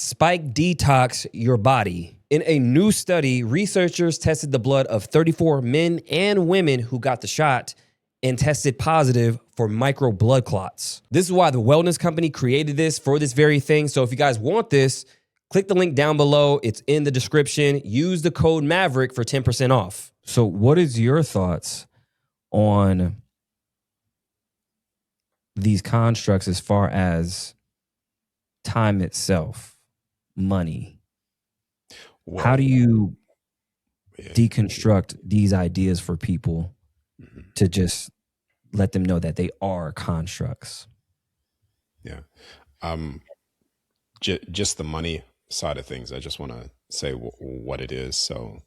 spike detox your body. In a new study, researchers tested the blood of 34 men and women who got the shot and tested positive for micro blood clots. This is why the wellness company created this for this very thing. So if you guys want this, click the link down below. It's in the description. Use the code Maverick for 10% off. So what is your thoughts on these constructs as far as time itself, money? Well, how do you deconstruct these ideas for people to just let them know that they are constructs? Yeah. Just the money side of things. I just want to say what it is. So,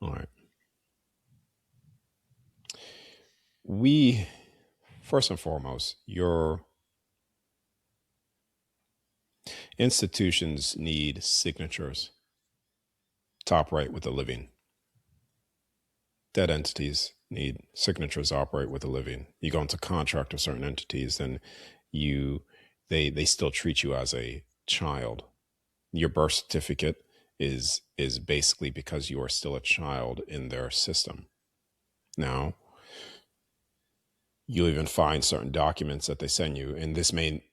all right. First and foremost, your institutions need signatures to operate with the living. Dead entities need signatures to operate with the living. You go into contract with certain entities, then they still treat you as a child. Your birth certificate is basically because you are still a child in their system. Now, you'll even find certain documents that they send you, and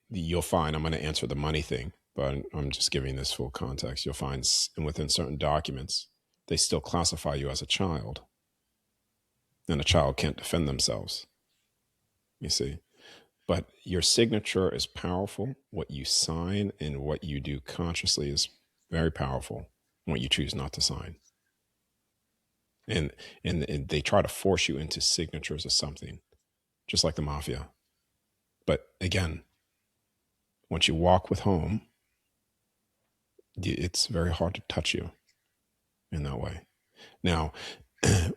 you'll find, I'm going to answer the money thing, but I'm just giving this full context. You'll find within certain documents, they still classify you as a child, and a child can't defend themselves, you see. But your signature is powerful. What you sign and what you do consciously is very powerful. What you choose not to sign. And they try to force you into signatures of something, just like the mafia. But again, once you walk with home, it's very hard to touch you in that way. Now,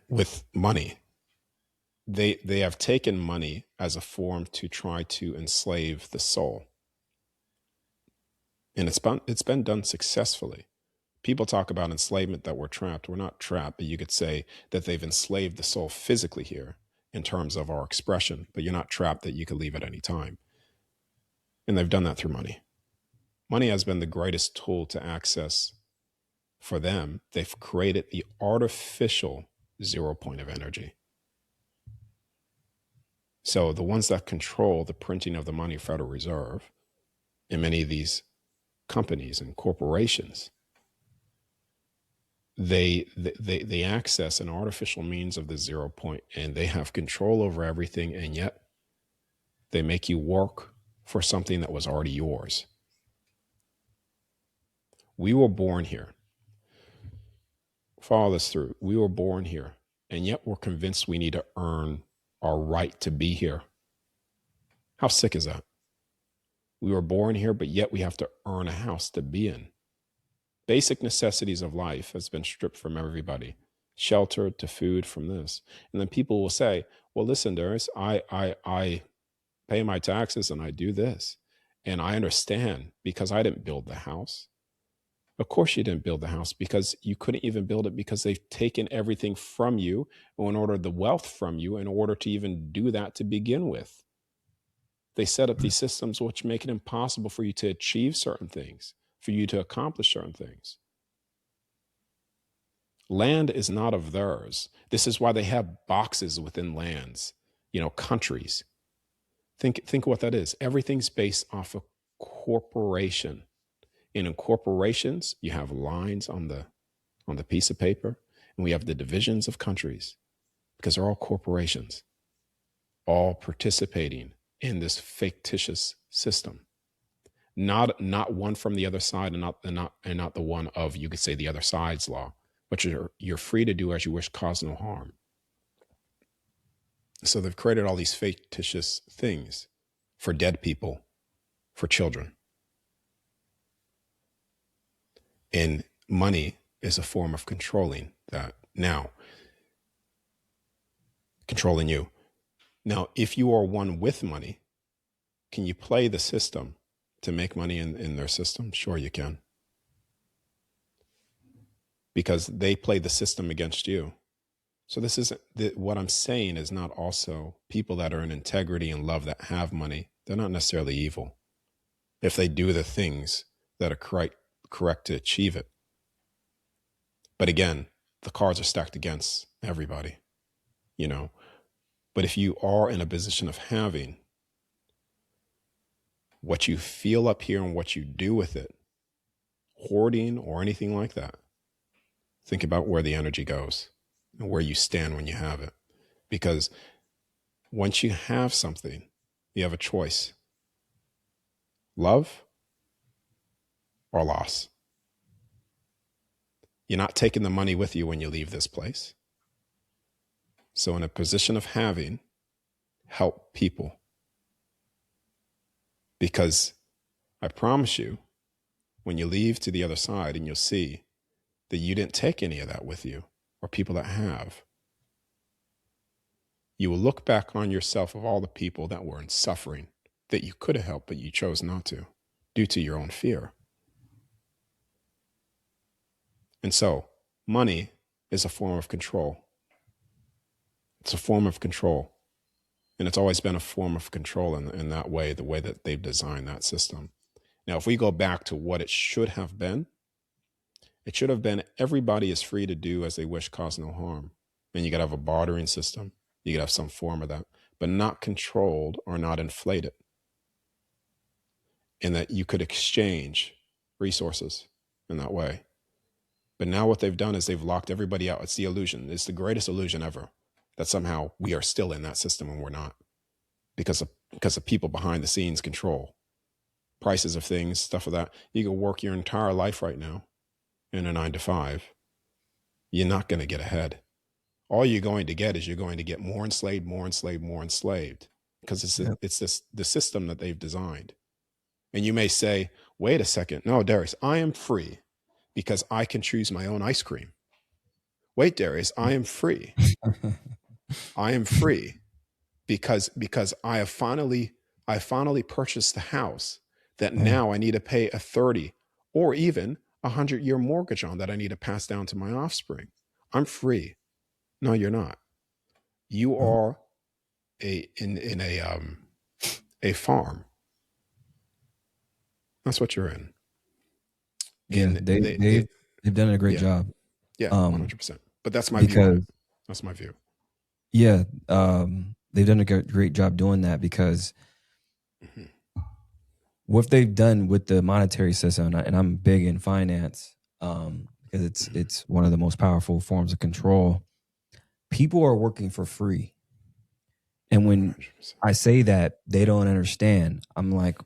with money, they have taken money as a form to try to enslave the soul. And it's been done successfully. People talk about enslavement, that we're trapped. We're not trapped, but you could say that they've enslaved the soul physically here in terms of our expression, but you're not trapped that you could leave at any time. And they've done that through money. Money has been the greatest tool to access for them. They've created the artificial 0 point of energy. So the ones that control the printing of the money, Federal Reserve, and many of these companies and corporations, they access an artificial means of the 0 point, and they have control over everything, and yet they make you work for something that was already yours. We were born here. Follow this through. We were born here, and yet we're convinced we need to earn our right to be here. How sick is that? We were born here, but yet we have to earn a house to be in. Basic necessities of life has been stripped from everybody. Shelter to food from this. And then people will say, well, listen, Darius, I pay my taxes and I do this. And I understand because I didn't build the house. Of course you didn't build the house, because you couldn't even build it because they've taken everything from you in order, the wealth from you, in order to even do that to begin with. They set up these systems which make it impossible for you to achieve certain things, for you to accomplish certain things. Land is not of theirs. This is why they have boxes within lands, countries. Think of what that is. Everything's based off of corporation. And in corporations, you have lines on the piece of paper, and we have the divisions of countries, because they're all corporations, all participating in this fictitious system. Not one from the other side, and not the one of, you could say, the other side's law, but you're free to do as you wish, cause no harm. So they've created all these fictitious things for dead people, for children. And money is a form of controlling that. Now, controlling you. Now, if you are one with money, can you play the system to make money in their system? Sure, you can. Because they play the system against you. So this isn't, what I'm saying is not also people that are in integrity and love that have money. They're not necessarily evil if they do the things that are correct to achieve it. But again, the cards are stacked against everybody, you know. But if you are in a position of having, what you feel up here and what you do with it, hoarding or anything like that, think about where the energy goes and where you stand when you have it. Because once you have something, you have a choice: love or loss. You're not taking the money with you when you leave this place. So in a position of having, help people. Because I promise you, when you leave to the other side, and you'll see that you didn't take any of that with you, or people that have, you will look back on yourself of all the people that were in suffering that you could have helped, but you chose not to due to your own fear. And so money is a form of control. It's a form of control. And it's always been a form of control in that way, the way that they've designed that system. Now, if we go back to what it should have been, it should have been everybody is free to do as they wish, cause no harm. And you got to have a bartering system. You got to have some form of that, but not controlled or not inflated. And that you could exchange resources in that way. But now what they've done is they've locked everybody out. It's the illusion. It's the greatest illusion ever, that somehow we are still in that system and we're not, because of people behind the scenes control prices of things, stuff of that. You can work your entire life right now in a 9-to-5. You're not going to get ahead. All you're going to get is you're going to get more enslaved, more enslaved, more enslaved, because it's the system that they've designed. And you may say, wait a second. No, Darius, I am free because I can choose my own ice cream. Wait, Darius, I am free. I am free because I finally purchased the house that now I need to pay a 30 or even 100-year mortgage on, that I need to pass down to my offspring. I'm free. No, you're not. You are in a farm. That's what you're in. Yeah, And they've done a great job. Yeah, 100%. But that's my view on it. That's my view. Yeah, they've done a great job doing that, because what they've done with the monetary system, and I'm big in finance, because it's one of the most powerful forms of control. People are working for free. And when 100%. I say that, they don't understand. I'm like,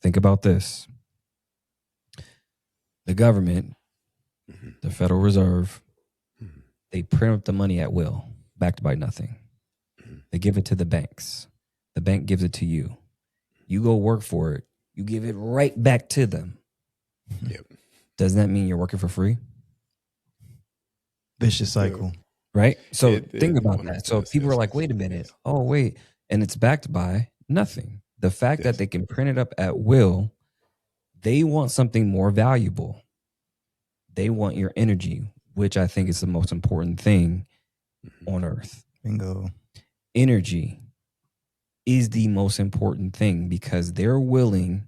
think about this. The government, the Federal Reserve, they print up the money at will, backed by nothing. They give it to the banks. The bank gives it to you. You go work for it. You give it right back to them. Yep. Doesn't that mean you're working for free? Vicious cycle. Right? So think about 100%. that. So people are like, wait a minute. Oh, wait. And it's backed by nothing. The fact that they can print it up at will, they want something more valuable. They want your energy, which I think is the most important thing on earth. Bingo. Energy is the most important thing, because they're willing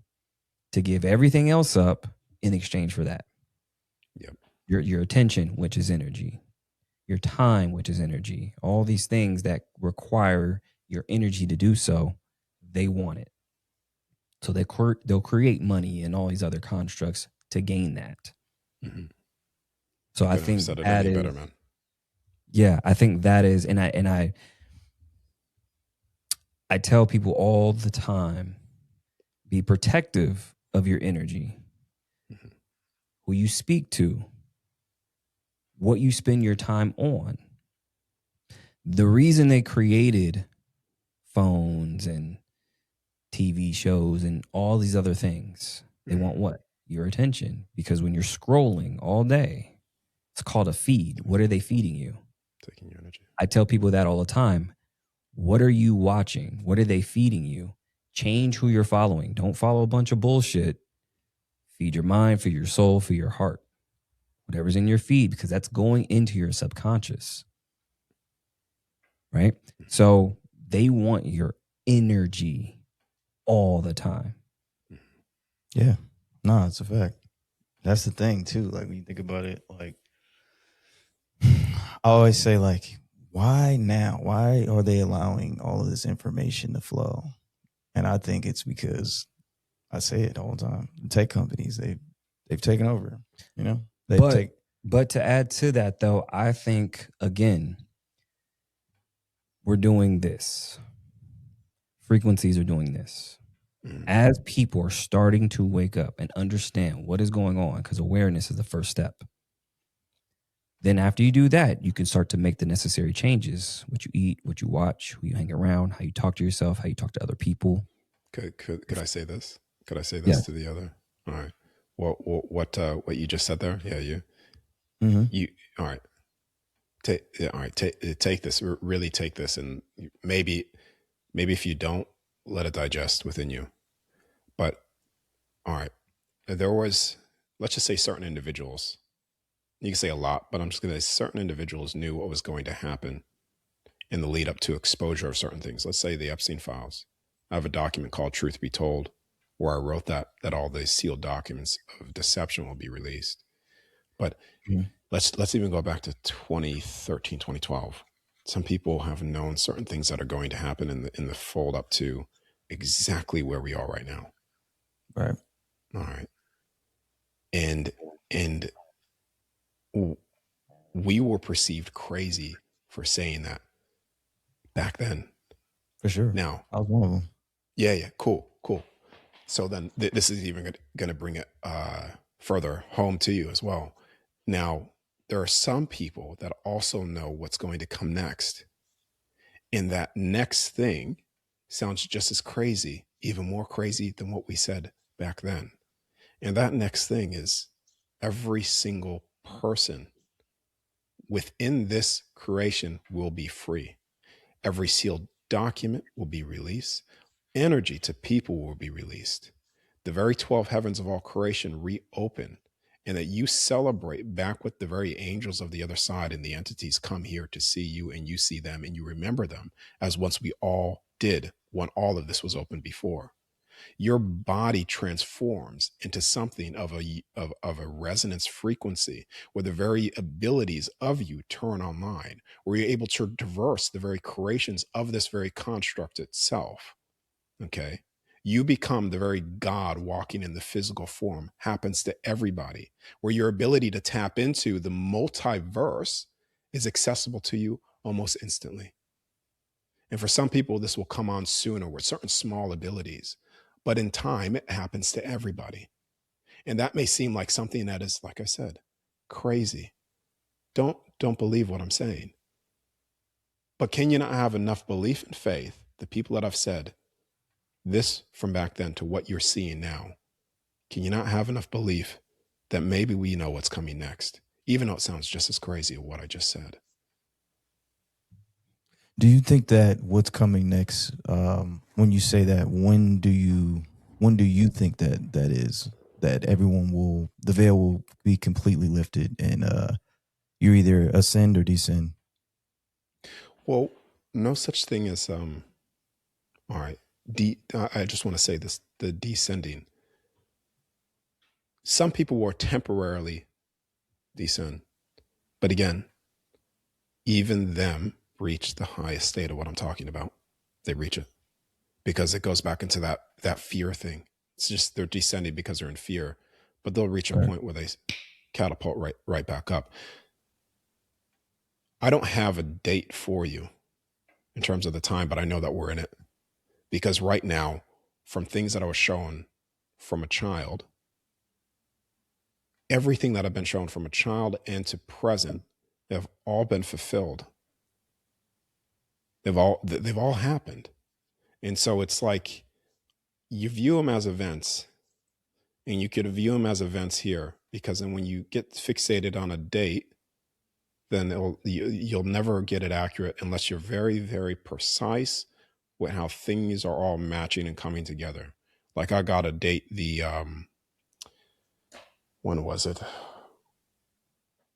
to give everything else up in exchange for that. Yep. Your attention, which is energy. Your time, which is energy. All these things that require your energy to do so, they want it. So they'll create money and all these other constructs to gain that. Mm-hmm. So I think that is better, man. Yeah, I think that is, and I tell people all the time, be protective of your energy, who you speak to, what you spend your time on. The reason they created phones and TV shows and all these other things, they want what? Your attention. Because when you're scrolling all day, it's called a feed. What are they feeding you? Taking your energy. I tell people that all the time. What are you watching? What are they feeding you? Change who you're following. Don't follow a bunch of bullshit. Feed your mind, feed your soul, feed your heart. Whatever's in your feed, because that's going into your subconscious. Right? So they want your energy all the time. Yeah. No, it's a fact. That's the thing too. Like when you think about it, like I always say, like, why now? Why are they allowing all of this information to flow? And I think it's because I say it all the time. The tech companies, they've taken over. You know, But to add to that, though, I think again, we're doing this. Frequencies are doing this. As people are starting to wake up and understand what is going on, because awareness is the first step. Then after you do that, you can start to make the necessary changes: what you eat, what you watch, who you hang around, how you talk to yourself, how you talk to other people. Could I say this? Could I say this Yeah. to the other? All right. What you just said there? Yeah, you. All right. Take this. Really take this, and maybe if you don't, let it digest within you. But all right, there was, let's just say, certain individuals. You can say a lot, but I'm just going to say certain individuals knew what was going to happen in the lead up to exposure of certain things. Let's say the Epstein files. I have a document called Truth Be Told, where I wrote that all the sealed documents of deception will be released. But let's even go back to 2013, 2012. Some people have known certain things that are going to happen in the fold up to exactly where we are right now. Right. All right. And we were perceived crazy for saying that back then. For sure. Now, I was one of them. Yeah. Cool. So then this is even going to bring it further home to you as well. Now, there are some people that also know what's going to come next. And that next thing sounds just as crazy, even more crazy than what we said back then. And that next thing is every single person within this creation will be free. Every sealed document will be released. Energy to people will be released. The very 12 heavens of all creation reopen, and that you celebrate back with the very angels of the other side, and the entities come here to see you, and you see them, and you remember them as once we all did when all of this was open before. Your body transforms into something of a resonance frequency where the very abilities of you turn online, where you're able to traverse the very creations of this very construct itself. Okay. You become the very God walking in the physical form. Happens to everybody, where your ability to tap into the multiverse is accessible to you almost instantly. And for some people, this will come on sooner with certain small abilities, but in time, it happens to everybody. And that may seem like something that is, like I said, crazy. Don't believe what I'm saying. But can you not have enough belief and faith, the people that I've said this from back then to what you're seeing now? Can you not have enough belief that maybe we know what's coming next, even though it sounds just as crazy as what I just said? Do you think that what's coming next, when you say that, when do you think that is, that the veil will be completely lifted and you either ascend or descend? Well, no such thing as, all right, I just want to say this, the descending. Some people will temporarily descend, but again, even them reach the highest state of what I'm talking about. They reach it because it goes back into that fear thing. It's just they're descending because they're in fear, but they'll reach a point where they catapult right back up. I don't have a date for you in terms of the time, but I know that we're in it, because right now, from things that I was shown from a child, everything that I've been shown from a child and to present have all been fulfilled. They've all happened. And so it's like you view them as events, and you could view them as events here, because then when you get fixated on a date, then you'll never get it accurate unless you're very, very precise with how things are all matching and coming together. Like I got a date, when was it?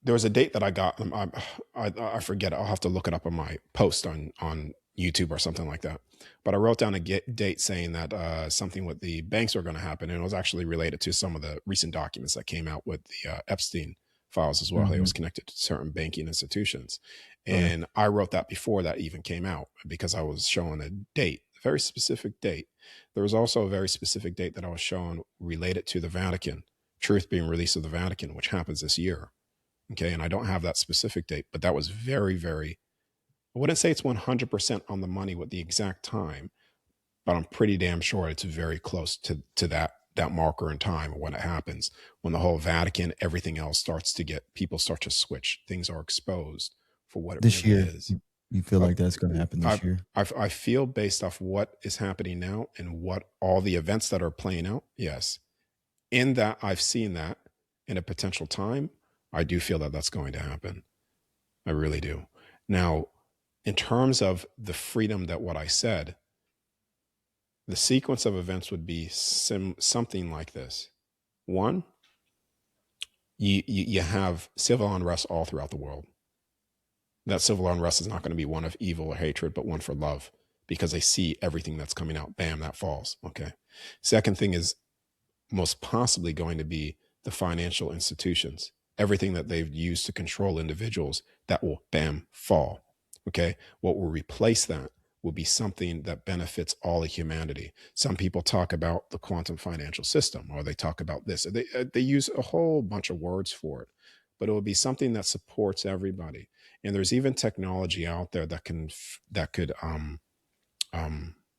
There was a date that I got. I forget. I'll have to look it up on my post on YouTube or something like that. But I wrote down a date saying that something with the banks were going to happen, and it was actually related to some of the recent documents that came out with the Epstein files as well. Mhm. It was connected to certain banking institutions, Right. and I wrote that before that even came out because I was showing a date, a very specific date. There was also a very specific date that I was showing related to the Vatican, truth being released of the Vatican, which happens this year. Okay, and I don't have that specific date, but that was very, very, I wouldn't say it's 100% on the money with the exact time, but I'm pretty damn sure it's very close to that marker in time when it happens, when the whole Vatican, everything else starts to get, people start to switch, things are exposed for what it This really year, is. you feel I, like that's going to happen this year? I feel based off what is happening now and what all the events that are playing out, yes, in that I've seen that in a potential time, I do feel that that's going to happen. I really do. Now, in terms of the freedom that what I said, the sequence of events would be something like this. One, you have civil unrest all throughout the world. That civil unrest is not going to be one of evil or hatred, but one for love, because they see everything that's coming out. Bam, that falls. Okay. Second thing is most possibly going to be the financial institutions, everything that they've used to control individuals, that will, bam, fall. Okay. What will replace that will be something that benefits all of humanity. Some people talk about the quantum financial system, or they talk about this. They use a whole bunch of words for it, but it will be something that supports everybody. And there's even technology out there that could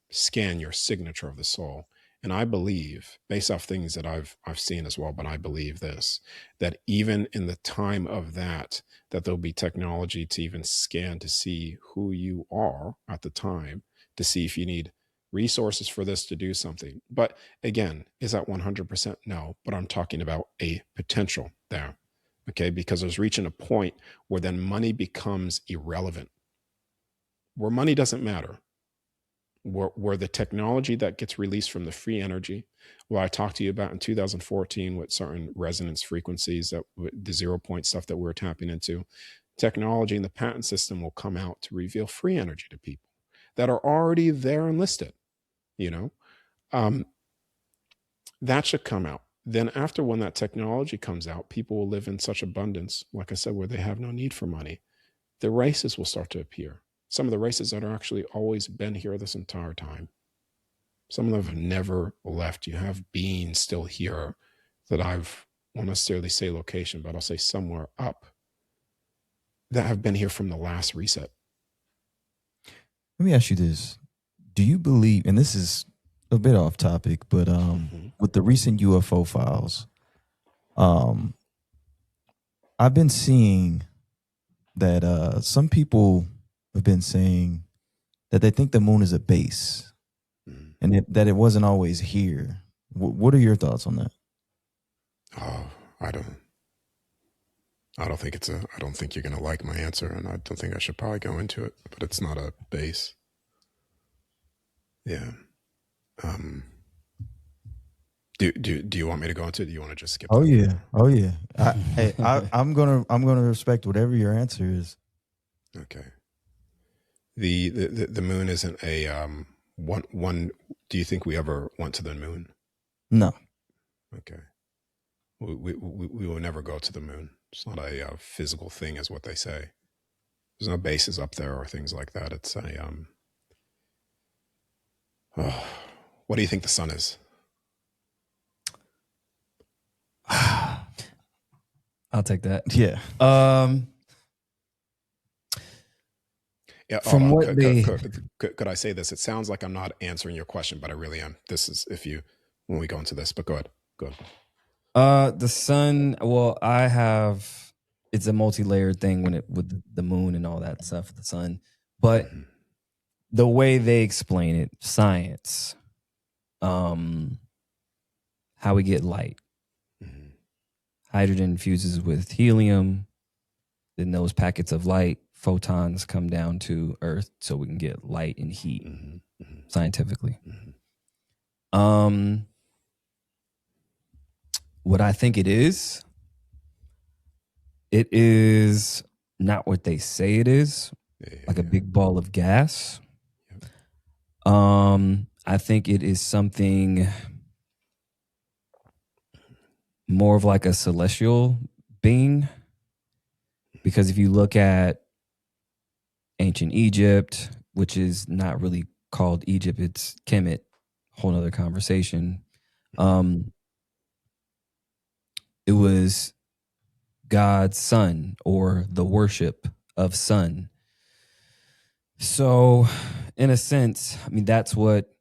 scan your signature of the soul. And I believe, based off things that I've seen as well, but I believe this, that even in the time of that there'll be technology to even scan to see who you are at the time, to see if you need resources for this to do something. But again, is that 100%? No, but I'm talking about a potential there. Okay, because there's reaching a point where then money becomes irrelevant, where money doesn't matter. Where the technology that gets released from the free energy, what I talked to you about in 2014 with certain resonance frequencies, that the 0 point stuff that we're tapping into, technology and the patent system will come out to reveal free energy to people that are already there and listed. That should come out. Then after, when that technology comes out, people will live in such abundance, like I said, where they have no need for money. The races will start to appear. Some of the races that are actually always been here this entire time. Some of them have never left. You have beings still here that won't necessarily say location, but I'll say somewhere up, that have been here from the last reset. Let me ask you this. Do you believe, and this is a bit off topic, but with the recent UFO files, I've been seeing that some people have been saying that they think the moon is a base, and that it wasn't always here. What are your thoughts on that? Oh, I don't think I don't think you're going to like my answer, and I don't think I should probably go into it, but it's not a base. Yeah. Do you want me to go into it? Do you want to just skip? Oh yeah. I'm gonna respect whatever your answer is. Okay. The moon isn't a one. Do you think we ever went to the moon? No. Okay. We will never go to the moon. It's not a physical thing, is what they say. There's no bases up there or things like that. It's a what do you think the sun is? I'll take that. Yeah. Yeah. From what could I say this? It sounds like I'm not answering your question, but I really am. This is when we go into this. But go ahead. The sun. Well, it's a multi-layered thing with the moon and all that stuff. The sun, but the way they explain it, science, how we get light. Hydrogen fuses with helium. Then those packets of light, photons, come down to Earth so we can get light and heat scientifically. What I think it is not what they say it is, like a big ball of gas. I think it is something more of like a celestial being, because if you look at ancient Egypt, which is not really called Egypt, it's Kemet, whole nother conversation. It was God's son, or the worship of sun. So in a sense, I mean, that's what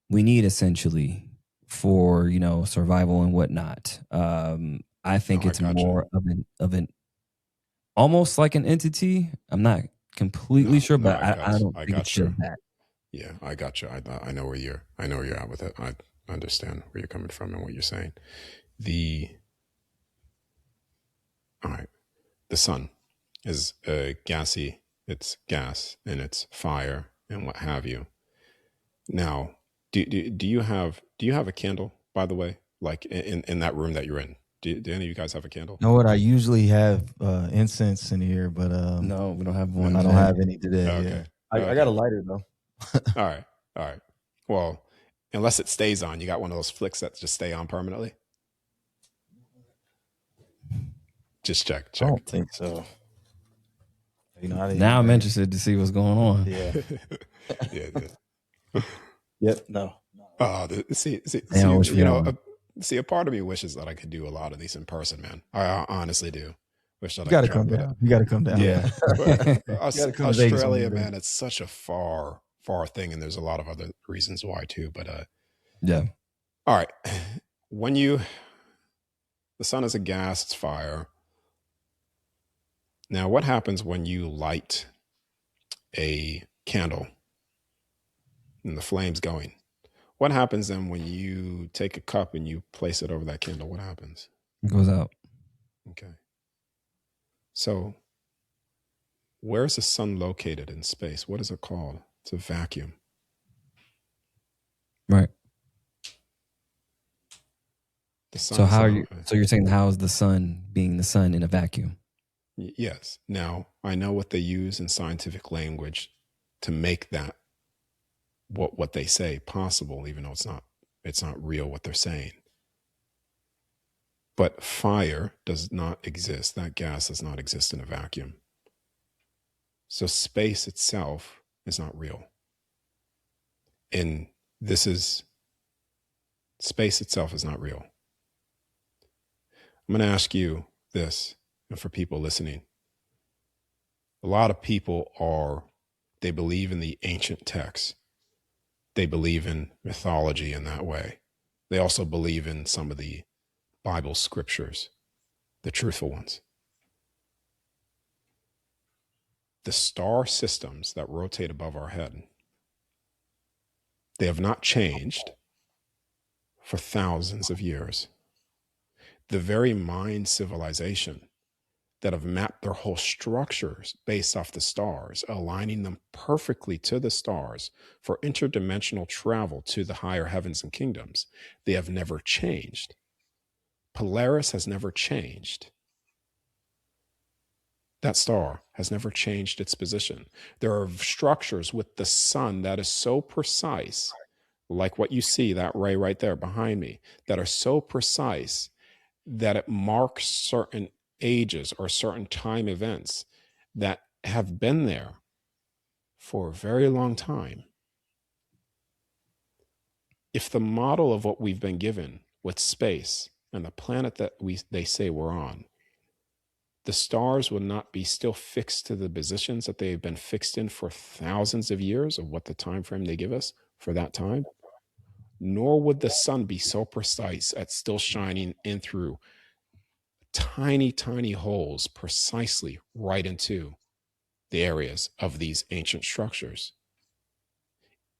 we need essentially for, you know, survival and whatnot. I think I it's gotcha. more of an almost like an entity. I'm not completely sure, but I don't I think it's got just you. that. Yeah, I got you. I know where you're at with it. I understand where you're coming from and what you're saying. All right. The sun is gassy. It's gas and it's fire and what have you. Now, do you have a candle, by the way, like in that room that you're in? Do any of you guys have a candle? You know what? I usually have incense in here, but No, we don't have one. I don't today. have any today. Okay. Yeah, I got a lighter though. All right. All right. Well, unless it stays on, you got one of those flicks that just stay on permanently. Just check. I don't think so. You know, Now I'm interested to see what's going on. Yeah. Yeah. Yep. No. See, I wish we you had know, one. see, a part of me wishes that I could do a lot of these in person, man. I honestly do. Wish that You got I to could come try down. You got to come down. Yeah. gotta come to Vegas when Australia, you're there. man, it's such a far thing, and there's a lot of other reasons why too. But Yeah. all right, the sun is a gas, it's fire. Now, what happens when you light a candle and the flame's going? What happens then when you take a cup and you place it over that candle? What happens? It goes out. Okay. So, where's the sun located in space? What is it called? It's a vacuum. Right. The sun So is how are a- you? So you're saying how is the sun being the sun in a vacuum? Yes. Now, I know what they use in scientific language to make that what they say possible, even though it's not real what they're saying. But fire does not exist. That gas does not exist in a vacuum. So space itself is not real. And space itself is not real. I'm going to ask you this, and for people listening. A lot of people they believe in the ancient texts. They believe in mythology in that way. They also believe in some of the Bible scriptures, the truthful ones. The star systems that rotate above our head, they have not changed for thousands of years. The very mind civilization that have mapped their whole structures based off the stars, aligning them perfectly to the stars for interdimensional travel to the higher heavens and kingdoms, they have never changed. Polaris has never changed. That star has never changed its position. There are structures with the sun that is so precise, like what you see, that ray right there behind me, that are so precise that it marks certain ages or certain time events that have been there for a very long time. If the model of what we've been given with space and the planet that they say we're on, the stars will not be still fixed to the positions that they've been fixed in for thousands of years, of what the time frame they give us for that time, nor would the sun be so precise at still shining in through tiny, tiny holes precisely right into the areas of these ancient structures.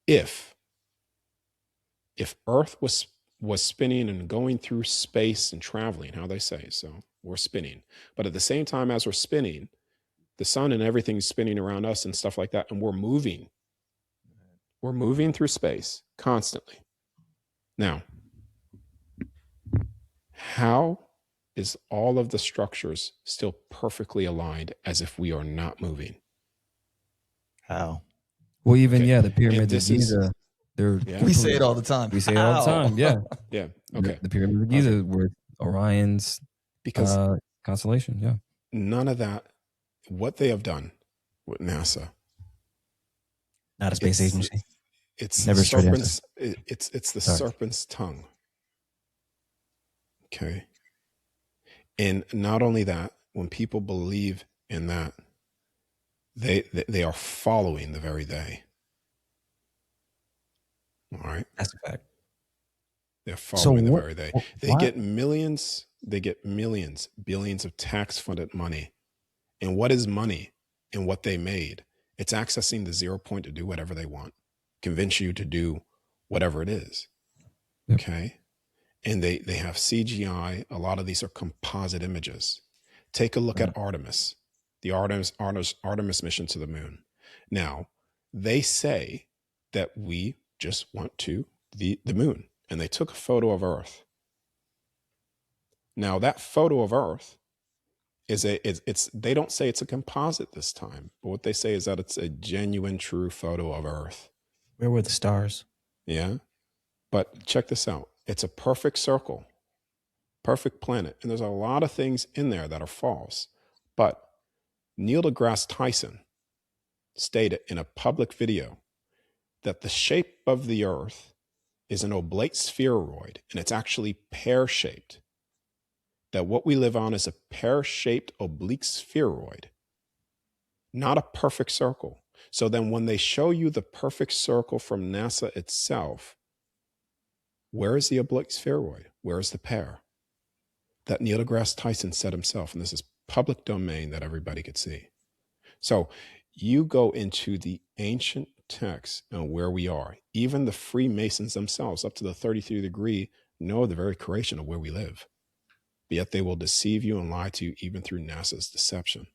If Earth was spinning and going through space and traveling, how they say, so we're spinning, but at the same time as we're spinning, the sun and everything is spinning around us and stuff like that, and we're moving through space constantly. Now, how is all of the structures still perfectly aligned as if we are not moving? How? Well, even Okay. the pyramids of this is- Giza, they're Yeah. We say it all the time. We say it all the How? time. Yeah. Yeah. Okay. The pyramids of Giza were Orion's Because constellation. Yeah. none of that, what they have done with NASA, Not a space It's- agency. it's Never straight serpent's. It's the Sorry. serpent's tongue. Okay. And not only that, when people believe in that, they are following the very they. All right. That's a fact. They're following the what- very they. wh- They why- get millions, billions of tax funded money. And what is money and what they made? It's accessing the 0 point to do whatever they want, convince you to do whatever it is. Yep. Okay. And they have CGI. A lot of these are composite images. Take a look at Artemis, the Artemis mission to the moon. Now, they say that we just went to the moon, and they took a photo of Earth. Now, that photo of Earth it's they don't say it's a composite this time, but what they say is that it's a genuine, true photo of Earth. Where were the stars? Yeah. But check this out. It's a perfect circle, perfect planet. And there's a lot of things in there that are false. But Neil deGrasse Tyson stated in a public video that the shape of the Earth is an oblate spheroid, and it's actually pear-shaped. That what we live on is a pear-shaped oblique spheroid, not a perfect circle. So then when they show you the perfect circle from NASA itself, where is the oblique spheroid? Where is the pear? That Neil deGrasse Tyson said himself, and this is public domain that everybody could see. So you go into the ancient texts and where we are. Even the Freemasons themselves, up to the 33rd degree, know the very creation of where we live. But yet they will deceive you and lie to you even through NASA's deception.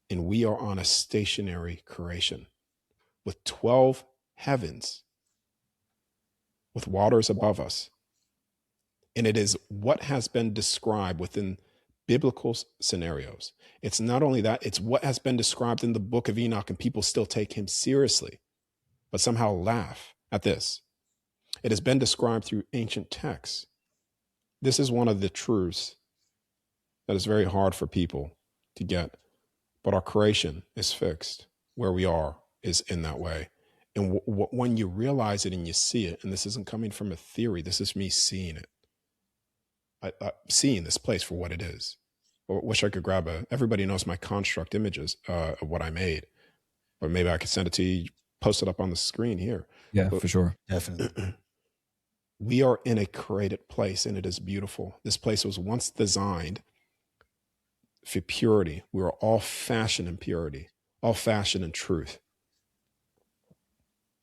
And we are on a stationary creation with 12 heavens, with waters above us. And it is what has been described within biblical scenarios. It's not only that, it's what has been described in the book of Enoch, and people still take him seriously, but somehow laugh at this. It has been described through ancient texts. This is one of the truths that is very hard for people to get, but our creation is fixed. Where we are is in that way. And when you realize it and you see it, and this isn't coming from a theory, this is me seeing it. Seeing this place for what it is. I wish I could grab everybody knows my construct images of what I made, but maybe I could send it to you, post it up on the screen here. Yeah, But- for sure. Definitely. We are in a created place, and it is beautiful. This place was once designed for purity. We were all fashioned in purity, all fashioned in truth.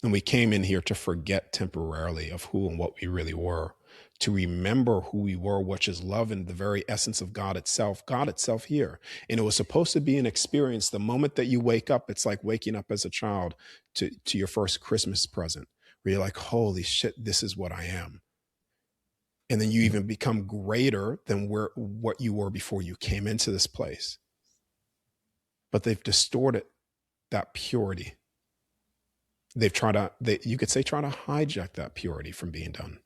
And we came in here to forget temporarily of who and what we really were, to remember who we were, which is love and the very essence of God itself here. And it was supposed to be an experience. The moment that you wake up, it's like waking up as a child to your first Christmas present, where you're like, holy shit, this is what I am. And then you even become greater than what you were before you came into this place. But they've distorted that purity. They've tried to, you could say, try to hijack that purity from being done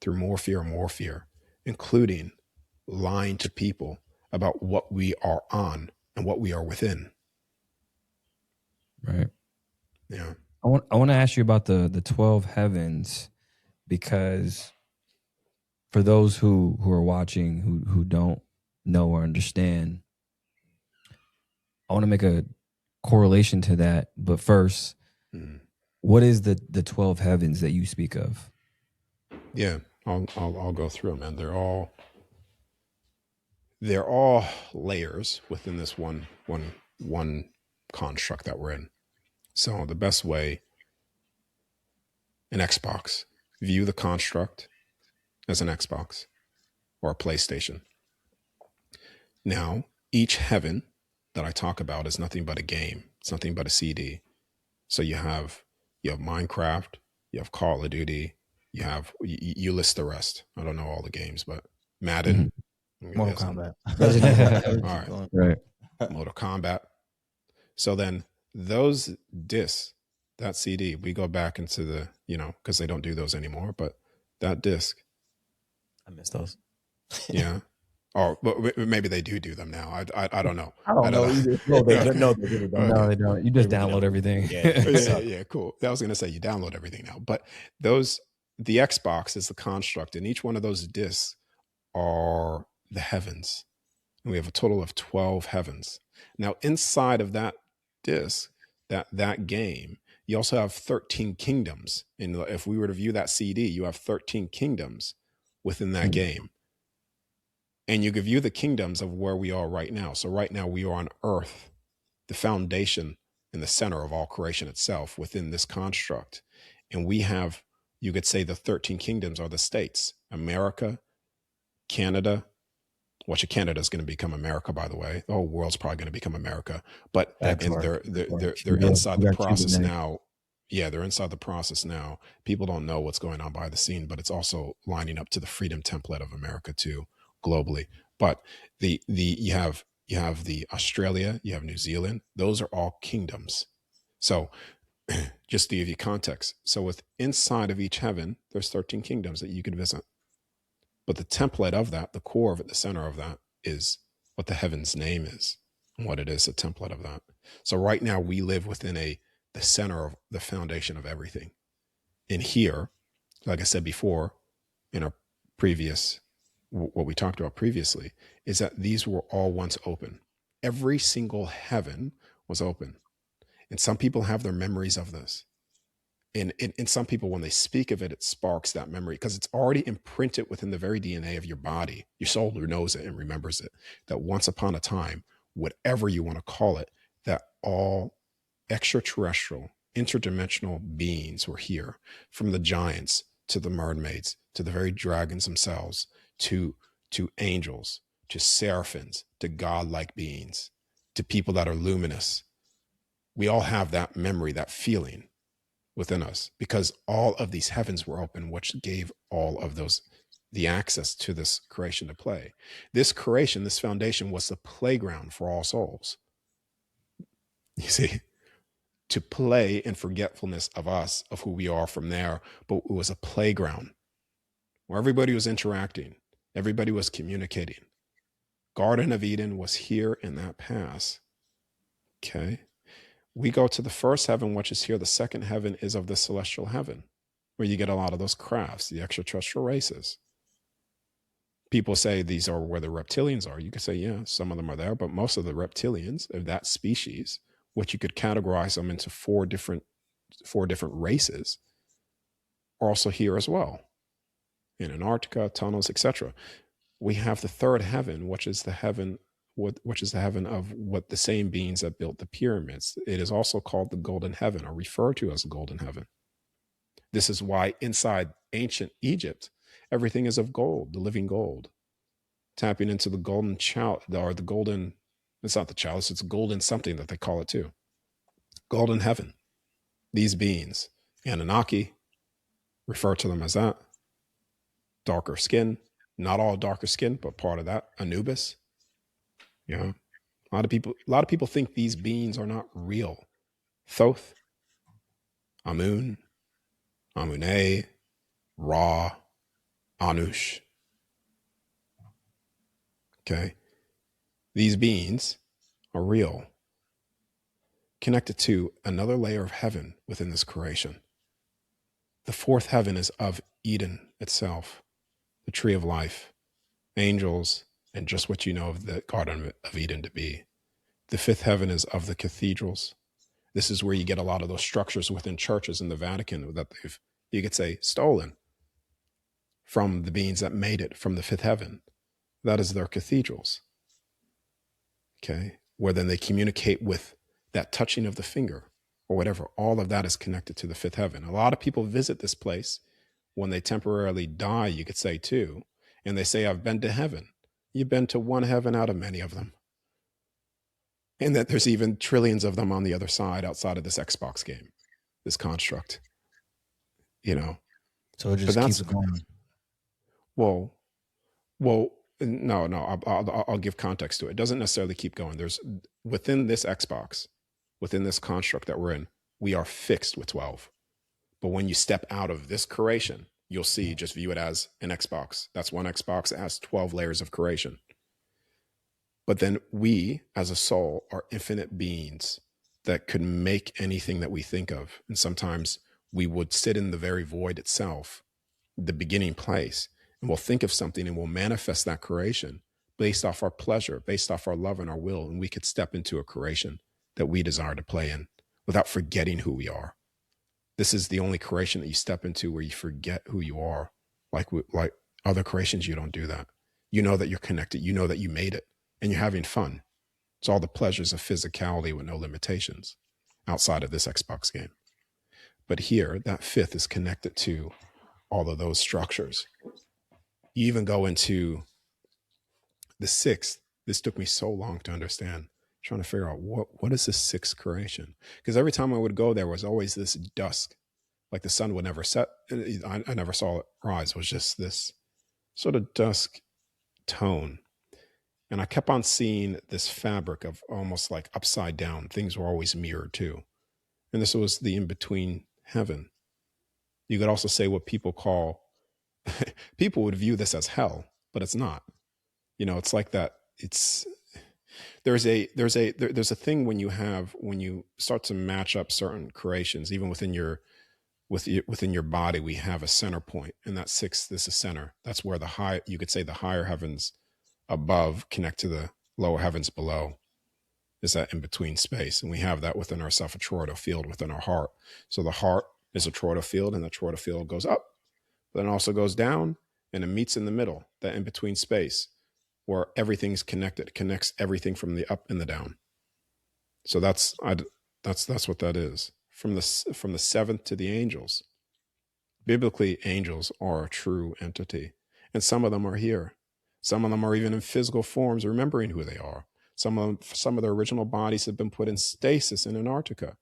through more fear, including lying to people about what we are on and what we are within. Right. Yeah. I want to ask you about the 12 heavens, because for those who are watching who don't know or understand, I want to make a correlation to that. But first, what is the 12 heavens that you speak of? Yeah, I'll go through them, and they're all layers within this one construct that we're in. So the best way, an Xbox, view the construct as an Xbox or a PlayStation. Now, each heaven that I talk about is nothing but a game. It's nothing but a CD. So you have Minecraft, you have Call of Duty, you list the rest. I don't know all the games, but Madden, Mortal Kombat. All right. Right. Mortal Kombat. So then those discs, that CD, we go back into the, because they don't do those anymore, but that disc, I miss those. yeah. Or but maybe they do them now. I don't know. I don't know either. No, they really don't. No, they don't. You just Maybe they download don't. everything. Yeah, cool. I was going to say you download everything now, but the Xbox is the construct, and each one of those discs are the heavens. And we have a total of 12 heavens. Now, inside of that disc, that game, you also have 13 kingdoms. And if we were to view that CD, you have 13 kingdoms within that game. And you could view the kingdoms of where we are right now. So right now we are on Earth, the foundation in the center of all creation itself within this construct. And we have, you could say the 13 kingdoms are the states: America, Canada, which Canada is going to become America, by the way. The whole world's probably going to become America. But and they're inside the process now. Yeah, they're inside the process now. People don't know what's going on behind the scene, but it's also lining up to the freedom template of America too, globally. But you have the Australia, you have New Zealand. Those are all kingdoms. So just to give you context, so with inside of each heaven, there's 13 kingdoms that you could visit. But the template of that, the core of it, the center of that, is what the heaven's name is and what it is, a template of that. So right now we live within the center of the foundation of everything. And here, like I said before, in our previous, what we talked about previously, is that these were all once open. Every single heaven was open. And some people have their memories of this. And some people, when they speak of it, it sparks that memory because it's already imprinted within the very DNA of your body. Your soul knows it and remembers it, that once upon a time, whatever you want to call it, that all extraterrestrial, interdimensional beings were here, from the giants to the mermaids, to the very dragons themselves, to angels, to seraphims, to godlike beings, to people that are luminous. We all have that memory, that feeling within us, because all of these heavens were open, which gave all of those the access to this creation to play. This creation, this foundation, was the playground for all souls. You see, to play in forgetfulness of us, of who we are from there, but it was a playground where everybody was interacting, everybody was communicating. Garden of Eden was here in that pass. Okay. We go to the first heaven, which is here. The second heaven is of the celestial heaven, where you get a lot of those crafts, the extraterrestrial races. People say these are where the reptilians are. You could say, yeah, some of them are there, but most of the reptilians of that species, which you could categorize them into four different races, are also here as well. In Antarctica, tunnels, etc. We have the third heaven, which is the heaven of what the same beings that built the pyramids. It is also called the golden heaven, or referred to as the golden heaven. This is why inside ancient Egypt, everything is of gold, the living gold. Tapping into the golden chalice, or the golden, it's not the chalice, it's golden something that they call it too. Golden heaven. These beings, Anunnaki, refer to them as that. Darker skin, not all darker skin, but part of that. Anubis. Yeah, a lot of people think these beings are not real. Thoth, Amun, Amunei, Ra, Anush. Okay, these beings are real, connected to another layer of heaven within this creation. The fourth heaven is of Eden itself, the tree of life, angels, and just what you know of the Garden of Eden to be. The fifth heaven is of the cathedrals. This is where you get a lot of those structures within churches in the Vatican that they've, you could say, stolen from the beings that made it from the fifth heaven. That is their cathedrals. Okay, where then they communicate with that touching of the finger or whatever. All of that is connected to the fifth heaven. A lot of people visit this place when they temporarily die, you could say too, and they say, I've been to heaven. You've been to one heaven out of many of them. And that there's even trillions of them on the other side, outside of this Xbox game, this construct, you know. So it just keeps going. Well, no, I'll give context to it. It doesn't necessarily keep going. There's within this Xbox, within this construct that we're in, we are fixed with 12. But when you step out of this creation, you'll see, just view it as an Xbox. That's one Xbox. It has 12 layers of creation. But then we, as a soul, are infinite beings that could make anything that we think of. And sometimes we would sit in the very void itself, the beginning place, and we'll think of something and we'll manifest that creation based off our pleasure, based off our love and our will. And we could step into a creation that we desire to play in without forgetting who we are. This is the only creation that you step into where you forget who you are. Like other creations, you don't do that. You know that you're connected. You know that you made it and you're having fun. It's all the pleasures of physicality with no limitations outside of this Xbox game. But here, that fifth is connected to all of those structures. You even go into the sixth. This took me so long to understand, trying to figure out what is this sixth creation? Because every time I would go, there was always this dusk, like the sun would never set. I never saw it rise. It was just this sort of dusk tone. And I kept on seeing this fabric of almost like upside down. Things were always mirrored too. And this was the in-between heaven. You could also say what people call, people would view this as hell, but it's not. You know, it's like that. There's a thing when you start to match up certain creations, even within your body, we have a center point, and that sixth is a center. That's where you could say the higher heavens above connect to the lower heavens below. Is that in between space, and we have that within ourself, a toroidal field within our heart. So the heart is a toroidal field, and the toroidal field goes up, but then also goes down, and it meets in the middle, that in between space, where everything's connected. It connects everything from the up and the down. So that's what that is. From the seventh to the angels. Biblically, angels are a true entity, and some of them are here. Some of them are even in physical forms, remembering who they are. Some of their original bodies have been put in stasis in Antarctica.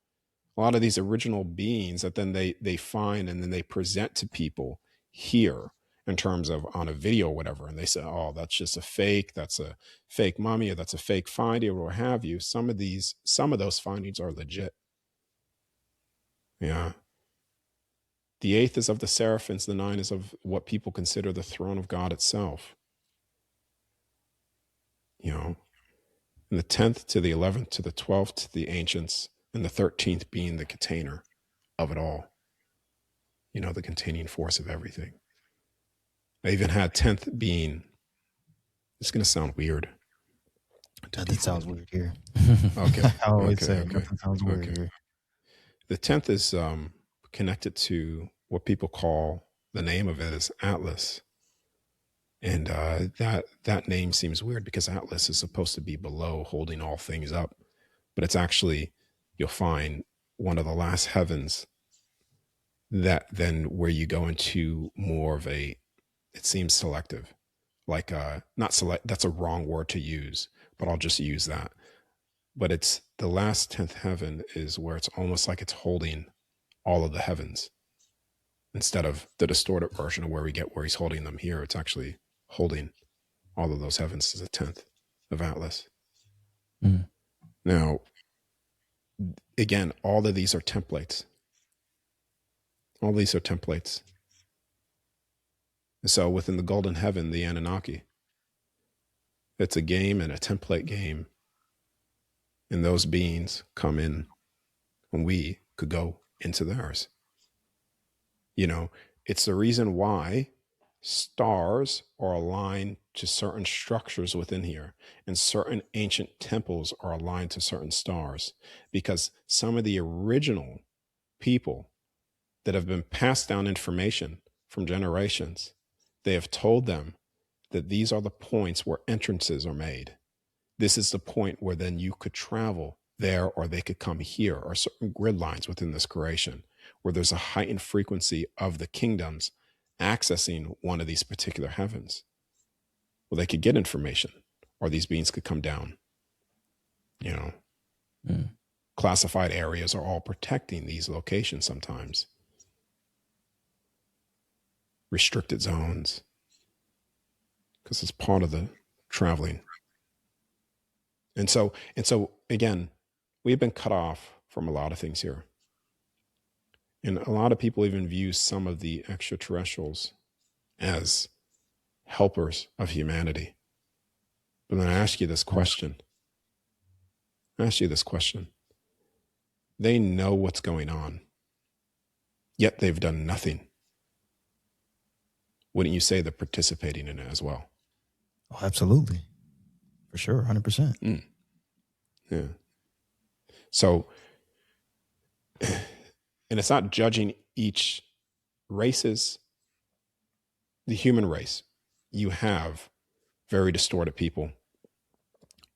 A lot of these original beings that then they find and then they present to people here in terms of on a video or whatever. And they say, oh, that's just a fake. That's a fake mummy, or that's a fake finding, or what have you. Some of those findings are legit. Yeah. The eighth is of the seraphims. The nine is of what people consider the throne of God itself. You know, and the 10th to the 11th to the 12th to the ancients, and the 13th being the container of it all. You know, the containing force of everything. I even had 10th being, it's going to sound weird. Nothing sounds weird here. Okay. I always say nothing sounds weird here. The 10th is connected to what people call, the name of it is Atlas. And that name seems weird because Atlas is supposed to be below, holding all things up. But it's actually, you'll find, one of the last heavens that then where you go into more of it seems selective. Like, not select, that's a wrong word to use, but I'll just use that. But it's the last 10th heaven is where it's almost like it's holding all of the heavens. Instead of the distorted version of where he's holding them here, it's actually holding all of those heavens as a 10th of Atlas. Mm. Now, again, all of these are templates. All these are templates. So within the golden heaven, the Anunnaki, it's a game and a template game. And those beings come in and we could go into theirs. You know, it's the reason why stars are aligned to certain structures within here, and certain ancient temples are aligned to certain stars, because some of the original people that have been passed down information from generations, they have told them that these are the points where entrances are made. This is the point where then you could travel there, or they could come here, or certain grid lines within this creation where there's a heightened frequency of the kingdoms accessing one of these particular heavens. Well, they could get information, or these beings could come down. You know, classified areas are all protecting these locations sometimes. Restricted zones, because it's part of the traveling. And so again, we've been cut off from a lot of things here. And a lot of people even view some of the extraterrestrials as helpers of humanity. But then I ask you this question. They know what's going on, yet they've done nothing. Wouldn't you say they're participating in it as well? Oh, absolutely. For sure, 100%. Yeah. So, and it's not judging each races, the human race. You have very distorted people,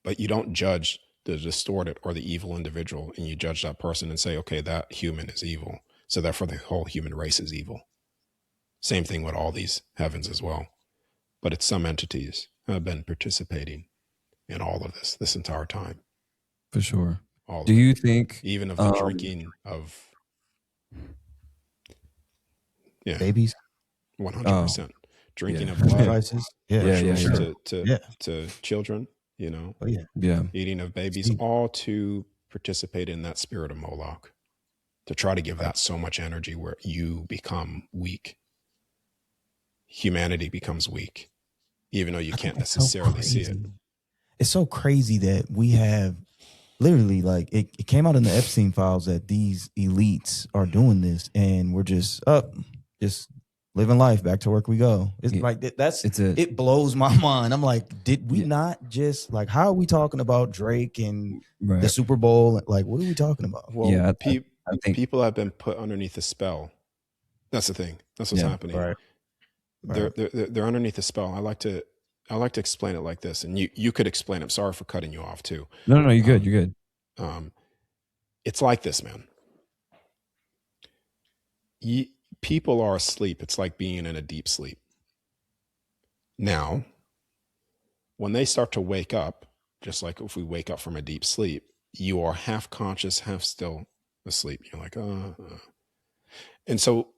but you don't judge the distorted or the evil individual, and you judge that person and say, okay, that human is evil, so therefore the whole human race is evil. Same thing with all these heavens as well. But it's some entities have been participating in all of this entire time. For sure. All Do of you it. think Even of the drinking of Babies, 100%. Drinking Yeah. of blood, sacrifices. Yeah, Yeah, sure. yeah. to children, Oh, yeah. Yeah. eating of babies, See. all to participate in that spirit of Moloch, to try to give that so much energy where you become weak. Humanity becomes weak, even though you can't That's so necessarily see it. crazy. It's so crazy that we have literally, like, it came out in the Epstein files that these elites are doing this, and we're just living life. Back to work we go. It's Yeah. like It's a it blows my mind. I'm like, did we Yeah. not just, like, how are we talking about Drake and right. the Super Bowl? Like, what are we talking about? Well, Yeah, I think people have been put underneath a spell. That's the thing. That's what's Yeah. happening. Right. They're underneath a spell. I like to explain it like this, and you could explain it. I'm sorry for cutting you off too. no, you're good. You're good. It's like this, man. People are asleep. It's like being in a deep sleep. Now, when they start to wake up, just like if we wake up from a deep sleep, you are half conscious, half still asleep. You're like, And so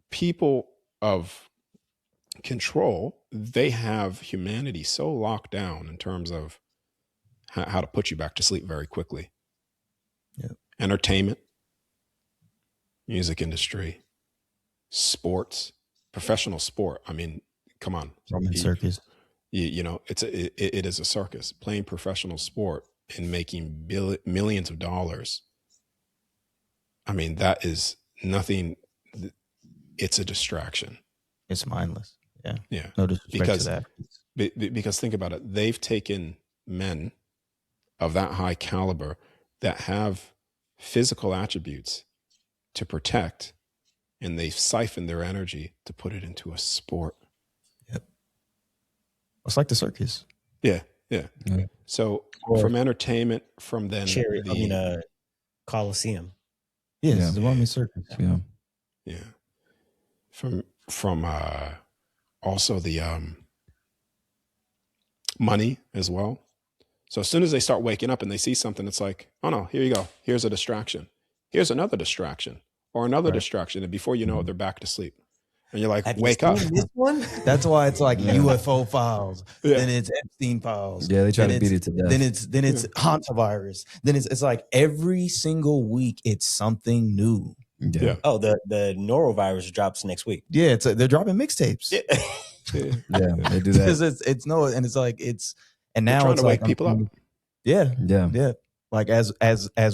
people of control, they have humanity so locked down in terms of how to put you back to sleep very quickly. Yep. Entertainment, music industry, sports, professional sport. I mean, come on. Roman circus. You know, it is a circus. Playing professional sport and making millions of dollars. I mean, that is nothing. It's a distraction. It's mindless. Yeah. Yeah. No disrespect to that. Because think about it. They've taken men of that high caliber that have physical attributes to protect, and they've siphoned their energy to put it into a sport. Yep. It's like the circus. Yeah. Yeah. So Or- from entertainment, from then Coliseum. Yes, Yeah. the Roman circus. Yeah. yeah, from also the money as well. So as soon as they start waking up and they see something, it's like, oh no, here you go. Here's a distraction. Here's another distraction or another Right. distraction. And before you know it, they're back to sleep. And you're like, Have you wake up. seen this one? That's why it's like Yeah. UFO files. Yeah. Then it's Epstein files. Yeah, they try Then to beat it to death. Then it's hantavirus. Then it's like every single week it's something new. Yeah. Oh, the norovirus drops next week. Yeah, they're dropping mixtapes. Yeah. Yeah. Yeah, they do Because that. it's no, and it's like it's and They're now trying it's to like wake people up. Yeah, Yeah. yeah. Like as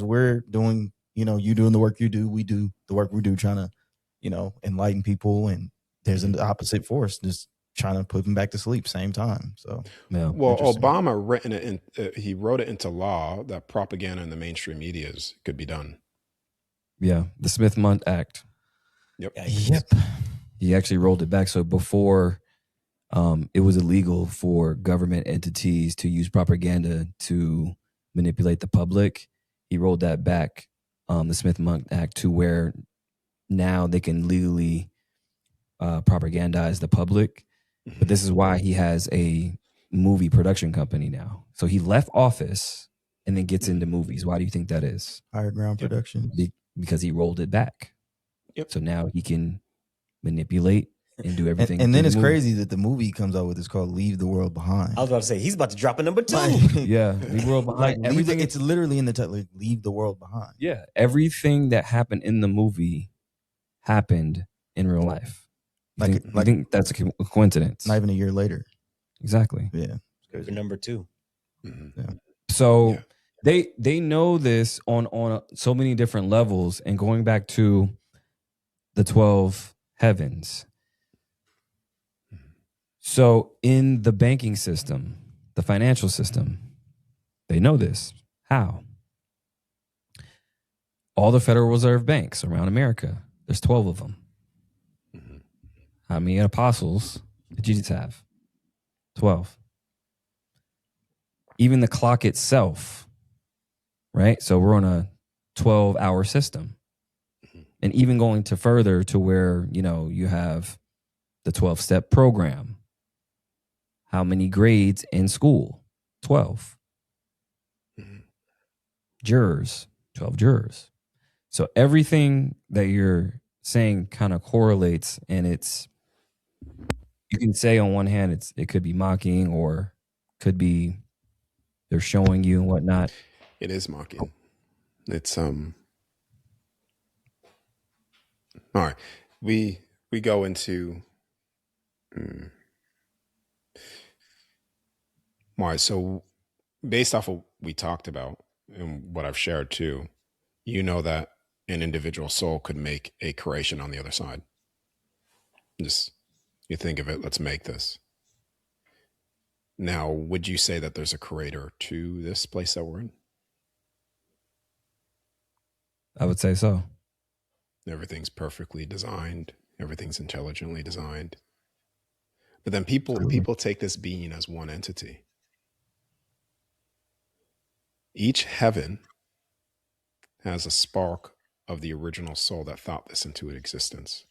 we're doing, you doing the work you do, we do the work we do, trying to, enlighten people, and there's an opposite force just trying to put them back to sleep same time. So Yeah. Well, Interesting. Obama he wrote it into law that propaganda in the mainstream medias could be done. Yeah. The Smith-Mundt Act. Yep. yep. He actually rolled it back. So before it was illegal for government entities to use propaganda to manipulate the public, he rolled that back, the Smith-Mundt Act, to where now they can legally propagandize the public. But this is why he has a movie production company now. So he left office and then gets into movies. Why do you think that is? Higher Ground Productions. Because he rolled it back. Yep. So now he can manipulate and do everything. And then through it's the movie. crazy that the movie comes out with it's called Leave the World Behind. I was about to say he's about to drop a number 2. Yeah, leave the world behind. Everything. It's literally in the title, like, Leave the World Behind. Yeah, everything that happened in the movie happened in real life. You think that's a coincidence? Not even a year later. Exactly. Yeah. For number 2. Mm-hmm. Yeah. So they know this on so many different levels. And going back to the 12 heavens. So in the banking system, the financial system, they know this. How? All the Federal Reserve banks around America, there's 12 of them. Mm-hmm. How many apostles did Jesus have? 12. Even the clock itself, right? So we're on a 12-hour system. And even going to further to where, you have the 12-step program. How many grades in school? 12. Mm-hmm. Jurors, 12 jurors. So everything that you're saying kind of correlates, and you can say on one hand it could be mocking or could be they're showing you and whatnot. It is mocking. It's all right. We go into all right. So based off of what we talked about and what I've shared too, that an individual soul could make a creation on the other side. Just you think of it, let's make this. Now, would you say that there's a creator to this place that we're in? I would say so. Everything's perfectly designed. Everything's intelligently designed. But then people take this being as one entity. Each heaven has a spark of the original soul that thought this into existence.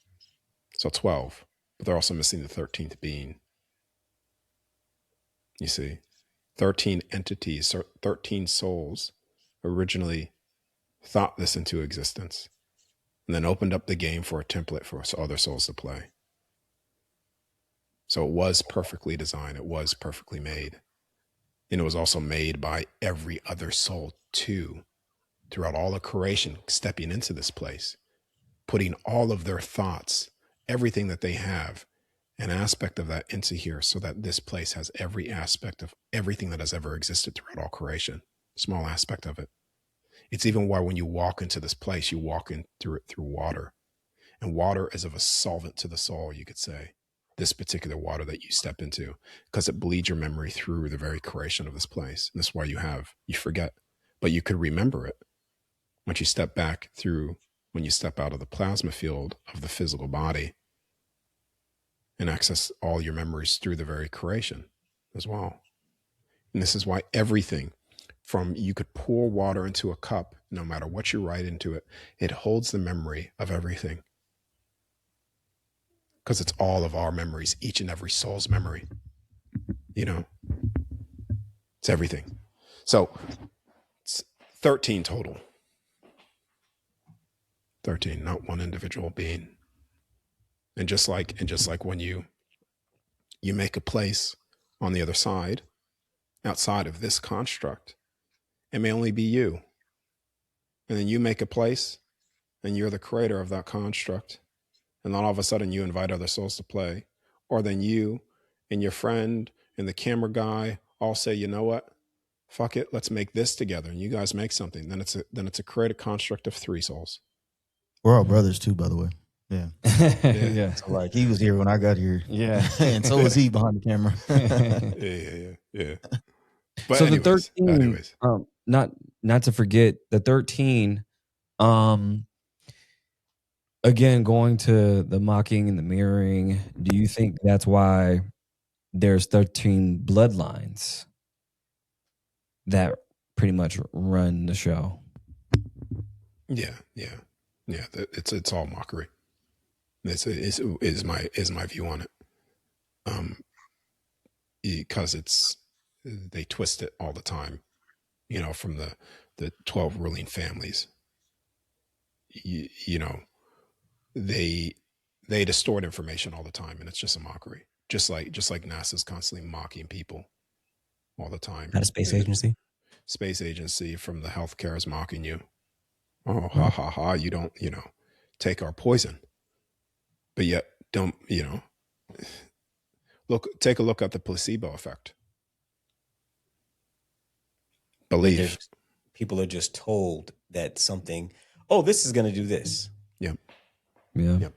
So 12, but they're also missing the 13th being. You see, 13 entities, 13 souls originally thought this into existence and then opened up the game for a template for other souls to play. So it was perfectly designed. It was perfectly made. And it was also made by every other soul too, throughout all of creation, stepping into this place, putting all of their thoughts, everything that they have, an aspect of that into here so that this place has every aspect of everything that has ever existed throughout all creation, small aspect of it. It's even why when you walk into this place, you walk in through it through water. And water is of a solvent to the soul, you could say, this particular water that you step into, because it bleeds your memory through the very creation of this place. And that's why you forget, but you could remember it once you step back through, when you step out of the plasma field of the physical body and access all your memories through the very creation as well. And this is why everything from, you could pour water into a cup, no matter what you write into it, it holds the memory of everything. Because it's all of our memories, each and every soul's memory. It's everything. So it's 13 total. 13, not one individual being. And just like when you make a place on the other side, outside of this construct, it may only be you. And then you make a place and you're the creator of that construct. And then all of a sudden you invite other souls to play. Or then you and your friend and the camera guy all say, you know what? Fuck it, let's make this together. And you guys make something. Then it's a creative construct of 3 souls. We're all brothers too, by the way. Yeah. Yeah. So like he was here when I got here. Yeah. And so was he behind the camera. Yeah. But so anyways, the 13, not to forget the 13, again, going to the mocking and the mirroring, do you think that's why there's 13 bloodlines that pretty much run the show? Yeah. It's all mockery. Is my view on it. Because they twist it all the time, from the 12 ruling families. They they distort information all the time, and it's just a mockery. Just like NASA's constantly mocking people all the time. Not a space agency. Space agency from the healthcare is mocking you. Oh, ha ha ha! You don't, take our poison, but yet don't, take a look at the placebo effect. Belief. People are just told that something, oh, this is going to do this. Yep. Yeah. Yep.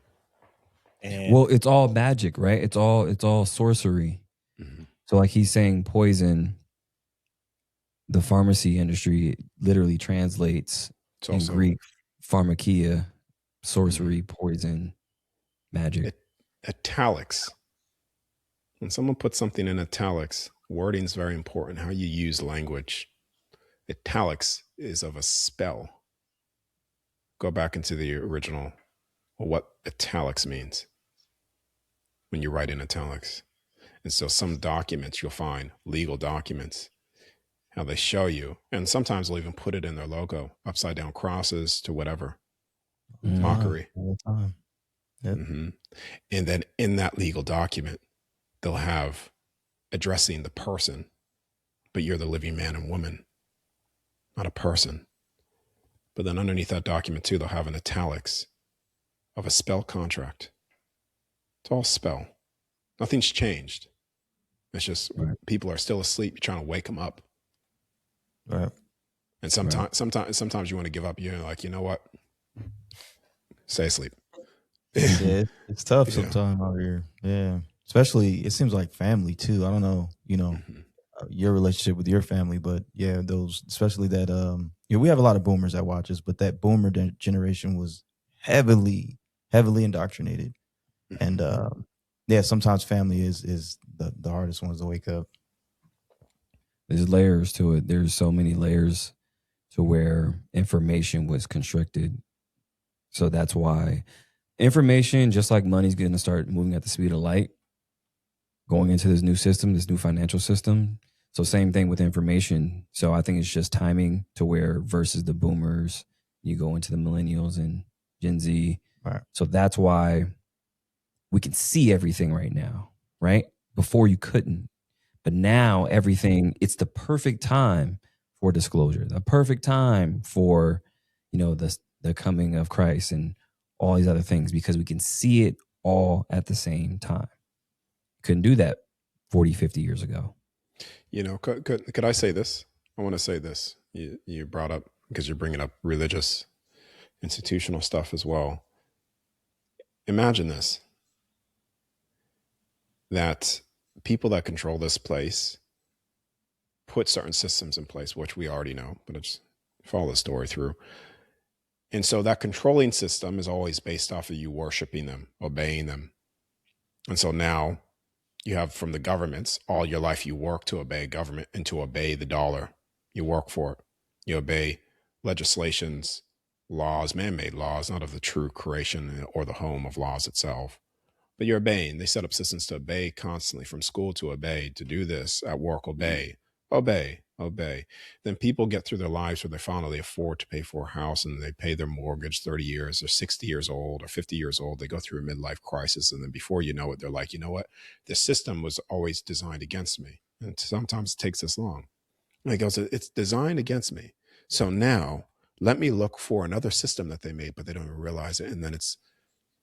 And Well, it's all magic, right? It's all sorcery. Mhm. So like he's saying poison, the pharmacy industry literally translates It's in also Greek pharmakia, sorcery, poison, magic. italics. When someone puts something in italics, wording is very important. How you use language. Italics is of a spell. Go back into the original, what italics means when you write in italics. And so some documents you'll find, legal documents, how they show you, and sometimes they'll even put it in their logo, upside down crosses to whatever. Mockery. All the time. Yep. hmm And then in that legal document, they'll have addressing the person, but you're the living man and woman, not a person. But then underneath that document too, they'll have an italics of a spell contract. It's all spell. Nothing's changed. It's just people are still asleep. You're trying to wake them up. Right. And sometimes you want to give up. You're like, you know what? Stay asleep. Yeah, it's tough Yeah. sometimes out here. Yeah. Especially, it seems like family too. I don't know, Mhm. your relationship with your family, but yeah, those, especially that, we have a lot of boomers that watch us, but that boomer generation was heavily indoctrinated. And, yeah, sometimes family is the hardest ones to wake up. There's layers to it. There's so many layers to where information was constricted. So that's why information, just like money's going to start moving at the speed of light, going into this new system, this new financial system. So same thing with information. So I think it's just timing to where versus the boomers, you go into the millennials and Gen Z. Right. So that's why we can see everything right now, right? Before you couldn't. But now everything, it's the perfect time for disclosure, the perfect time for, the coming of Christ and all these other things, because we can see it all at the same time. Couldn't do that 40, 50 years ago. Could I say this? I want to say this. You brought up, because you're bringing up religious, institutional stuff as well. Imagine this, that people that control this place put certain systems in place, which we already know, but I just follow the story through. And so that controlling system is always based off of you worshiping them, obeying them. And so now you have from the governments, all your life you work to obey government and to obey the dollar. You work for it. You obey legislations, laws, man-made laws, not of the true creation or the home of laws itself. But you're obeying. They set up systems to obey constantly, from school to obey, to do this, at work, obey. Then people get through their lives where they finally afford to pay for a house and they pay their mortgage 30 years or 60 years old or 50 years old. They go through a midlife crisis. And then before you know it, they're like, you know what? The system was always designed against me. And sometimes it takes this long. And he goes, it's designed against me. So now let me look for another system that they made, but they don't even realize it. And then it's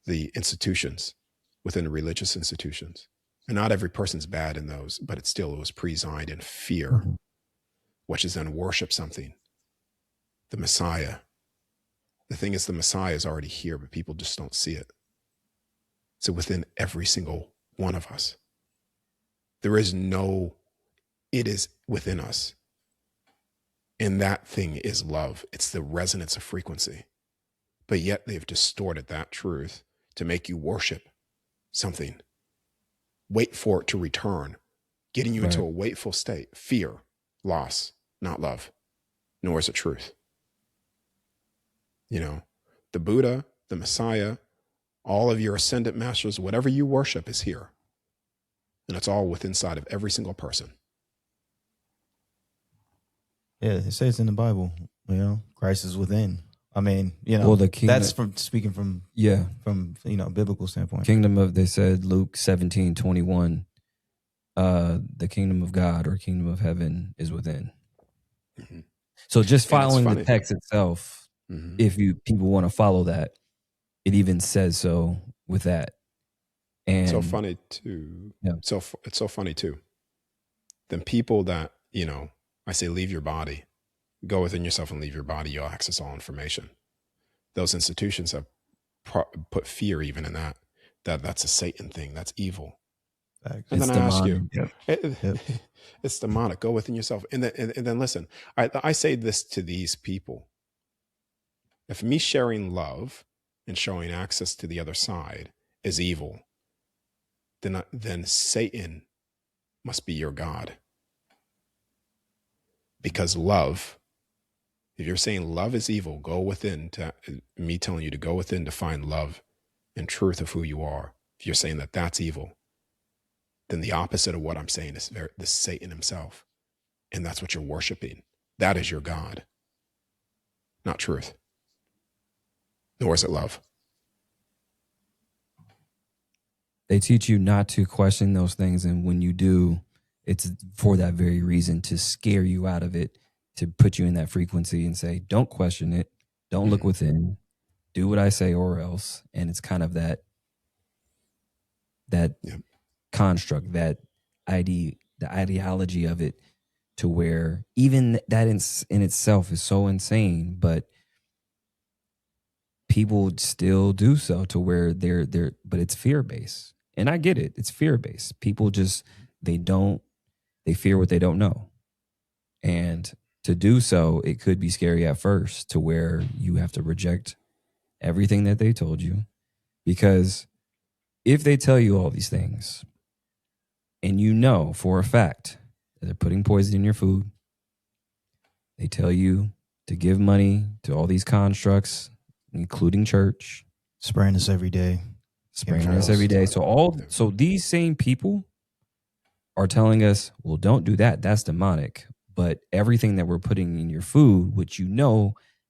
the institutions within the religious institutions. And not every person's bad in those, but it was pre-designed in fear, which is then worship something. The Messiah. The thing is, the Messiah is already here, but people just don't see it. So within every single one of us, it is within us. And that thing is love. It's the resonance of frequency. But yet they've distorted that truth to make you worship something. Wait for it to return, getting you into a waitful state. Fear, loss, not love, nor is it truth. The Buddha, the Messiah, all of your ascendant masters, whatever you worship is here. And it's all within inside of every single person. Yeah, it says in the Bible, Christ is within. I mean, you know, Well, the kingdom, that's from speaking from yeah, biblical standpoint. kingdom of, they said Luke 17:21, the kingdom of God or kingdom of heaven is within. Mhm. So just And it's following the funny. text itself, Mhm. if people want to follow that, it even says so with that. And So funny too. Yeah. It's so funny too. Then people that, I say leave your body, go within yourself and leave your body, you'll access all information. Those institutions have put fear even in that's a Satan thing, that's evil. Facts. And it's then I ask you, demonic. it's demonic. Go within yourself. And then listen, I say this to these people. If me sharing love and showing access to the other side is evil, then Satan must be your God. Because love, if you're saying love is evil, go within to me telling you to go within to find love and truth of who you are. If you're saying that that's evil, then the opposite of what I'm saying is the Satan himself. And that's what you're worshiping. That is your God, not truth. Nor is it love. They teach you not to question those things, and when you do, it's for that very reason, to scare you out of it, to put you in that frequency and say, don't question it, don't look within, do what I say or else. And it's kind of that Yep. construct, the ideology of it, to where even that in itself is so insane, but people still do so, to where they're but it's fear based. And I get it, it's fear based. People just, they fear what they don't know. And to do so, it could be scary at first, to where you have to reject everything that they told you. Because if they tell you all these things and you know for a fact that they're putting poison in your food, they tell you to give money to all these constructs, including church, Spraying this every day. spraying Chemtrails. us every day. So these same people are telling us, well, don't do that. That's demonic. But everything that we're putting in your food, which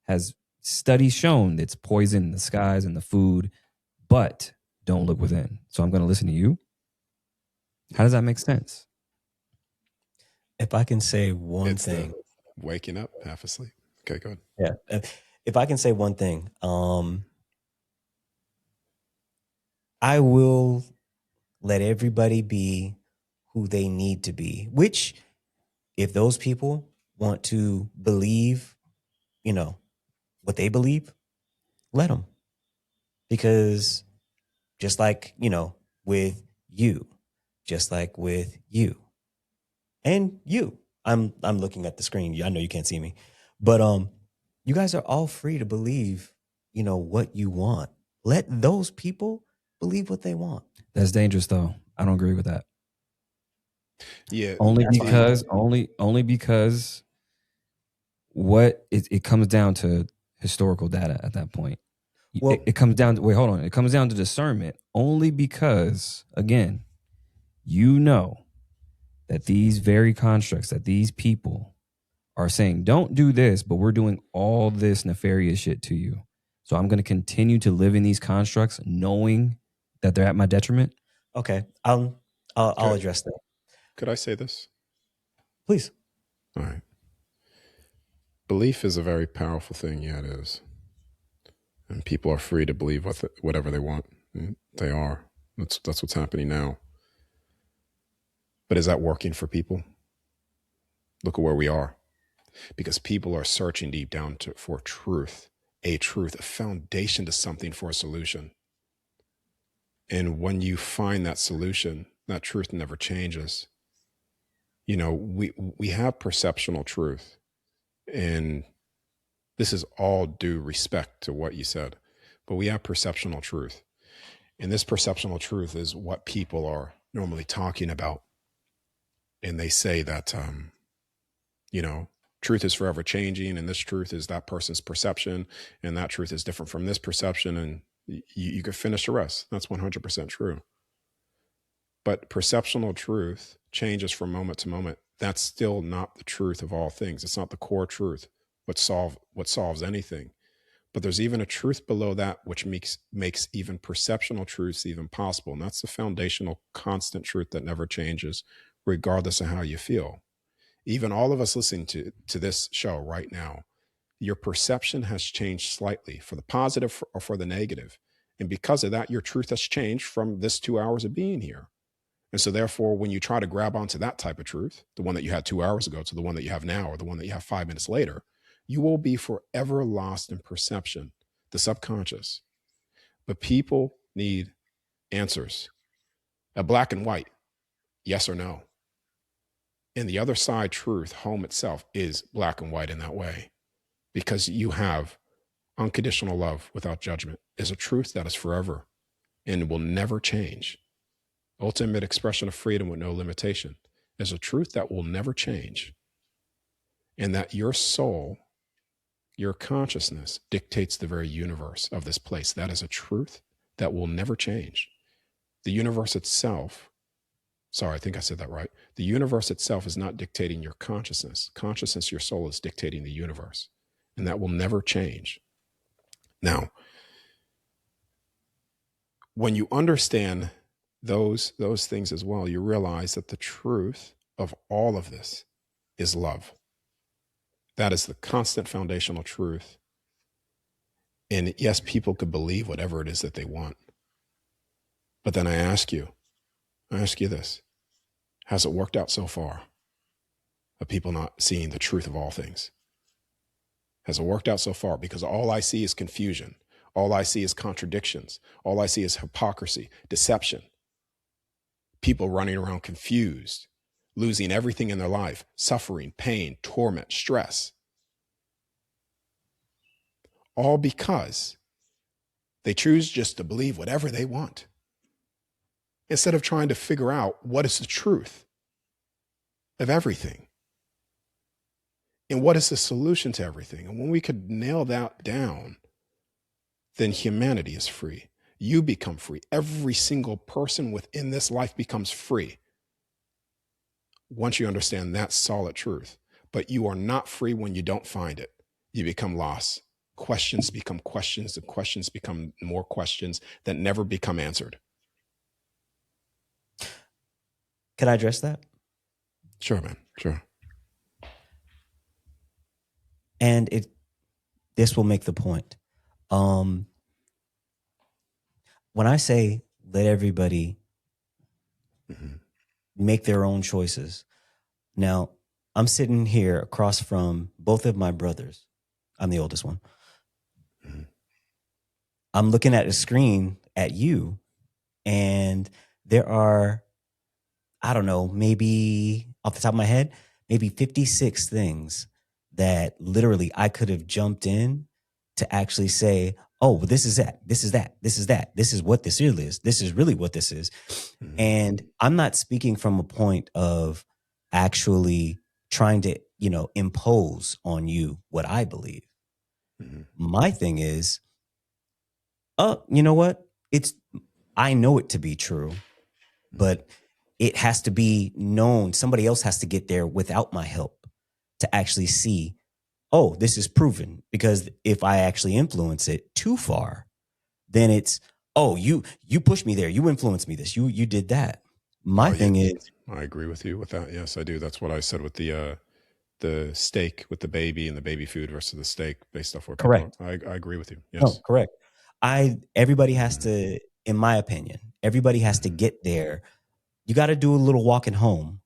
has studies shown that's poison in the skies and the food, but don't look within. So I'm going to listen to you. How does that make sense? If I can say one It's thing, waking up half asleep. Okay, go ahead. yeah. If I can say one thing, I will let everybody be who they need to be, which if those people want to believe, what they believe, let them. Because just like, with you, just like with you and you, I'm looking at the screen. I know you can't see me, but you guys are all free to believe, what you want. Let those people believe what they want. That's dangerous, though. I don't agree with that. Yeah. Only That's because what it comes down to historical data at that point. Well, It comes down to, wait, hold on. It comes down to discernment, only because, again, that these very constructs, that these people are saying, don't do this, but we're doing all this nefarious shit to you. So I'm going to continue to live in these constructs knowing that they're at my detriment. okay. I'll address that. Could I say this? Please. All right. Belief is a very powerful thing. Yeah, it is. And people are free to believe whatever they want. They are. That's what's happening now. But is that working for people? Look at where we are. Because people are searching deep down for truth, a foundation to something, for a solution. And when you find that solution, that truth never changes. We have perceptional truth. And this is all due respect to what you said. But we have perceptional truth. And this perceptional truth is what people are normally talking about. And they say that, truth is forever changing, and this truth is that person's perception, and that truth is different from this perception, and you could finish the rest. That's 100% true. But perceptional truth changes from moment to moment. That's still not the truth of all things. It's not the core truth, what solves anything. But there's even a truth below that which makes even perceptional truths even possible. And that's the foundational constant truth that never changes, regardless of how you feel. Even all of us listening to this show right now, your perception has changed slightly for the positive or for the negative. And because of that, your truth has changed from this 2 hours of being here. And so therefore, when you try to grab onto that type of truth, the one that you had 2 hours ago to the one that you have now, or the one that you have 5 minutes later, you will be forever lost in perception, the subconscious. But people need answers, a black and white, yes or no. And the other side truth, home itself, is black and white in that way, because you have unconditional love without judgment is a truth that is forever and will never change. Ultimate expression of freedom with no limitation is a truth that will never change. And that your soul, your consciousness dictates the very universe of this place. That is a truth that will never change. The universe itself, sorry, I think I said that right. The universe itself is not dictating your consciousness. Consciousness, your soul, is dictating the universe. And that will never change. Now, when you understand those things as well, you realize that the truth of all of this is love. That is the constant foundational truth. And yes, people could believe whatever it is that they want. But then I ask you this, has it worked out so far of people not seeing the truth of all things? Has it worked out so far? Because all I see is confusion. All I see is contradictions. All I see is hypocrisy, deception. People running around confused, losing everything in their life, suffering, pain, torment, stress. All because they choose just to believe whatever they want, instead of trying to figure out what is the truth of everything and what is the solution to everything. And when we could nail that down, then humanity is free. You become free. Every single person within this life becomes free once you understand that solid truth. But you are not free when you don't find it. You become lost. Questions become questions, and questions become more questions that never become answered. Can I address that? Sure, man. Sure. And this will make the point. When I say let everybody make their own choices, now I'm sitting here across from both of my brothers. I'm the oldest one. I'm looking at a screen at you, and there are, I don't know, maybe off the top of my head, maybe 56 things that literally I could have jumped in to actually say, oh, well, this is that, this is that, this is that, this is what this is, this is really what this is. And I'm not speaking from a point of actually trying to, impose on you what I believe. My thing is, you know what? I know it to be true, but it has to be known. Somebody else has to get there without my help to actually see, oh, this is proven. Because if I actually influence it too far, then it's, oh, you pushed me there. You influenced me this. You did that. My thing is, I agree with you with that. Yes, I do. That's what I said with the steak with the baby and the baby food versus the steak based off where correct. I agree with you. Yes. No, correct. Everybody has to, in my opinion, everybody has to get there. You got to do a little walking home.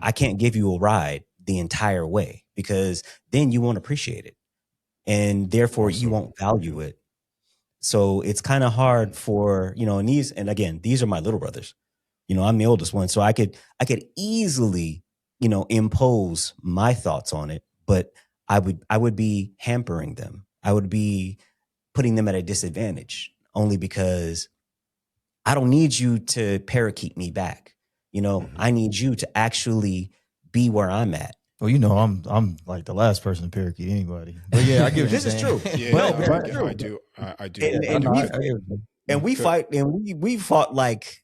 I can't give you a ride the entire way, because then you won't appreciate it. And therefore you won't value it. So it's kind of hard for, and again, these are my little brothers. I'm the oldest one. So I could easily, impose my thoughts on it, but I would be hampering them. I would be putting them at a disadvantage, only because I don't need you to parakeet me back. I need you to actually be where I'm at. Well, I'm like the last person to parakeet anybody. But yeah, I get what This is true. Yeah, I do. I do. And we fight, and we fought like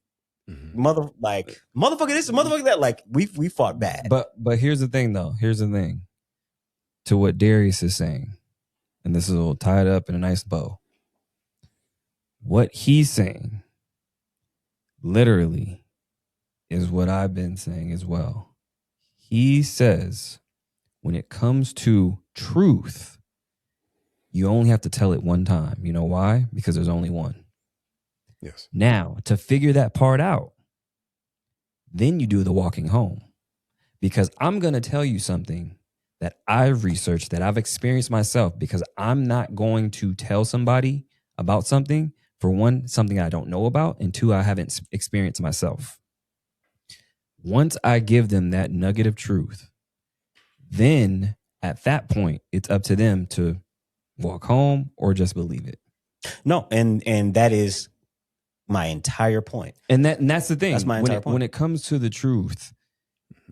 motherfucker this, motherfucker that. Like we fought bad. But here's the thing, though. Here's the thing. To what Darius is saying, and this will tie it up in a nice bow. What he's saying literally is what I've been saying as well. He says when it comes to truth, you only have to tell it one time. You know why? Because there's only one. Yes. Now, to figure that part out, then you do the walking home. Because I'm going to tell you something that I've researched, that I've experienced myself, because I'm not going to tell somebody about something, for one, something I don't know about, and two, I haven't experienced myself. Once I give them that nugget of truth, then at that point, it's up to them to walk home or just believe it. No, and that is my entire point. And that's the thing. That's my entire point. When it comes to the truth,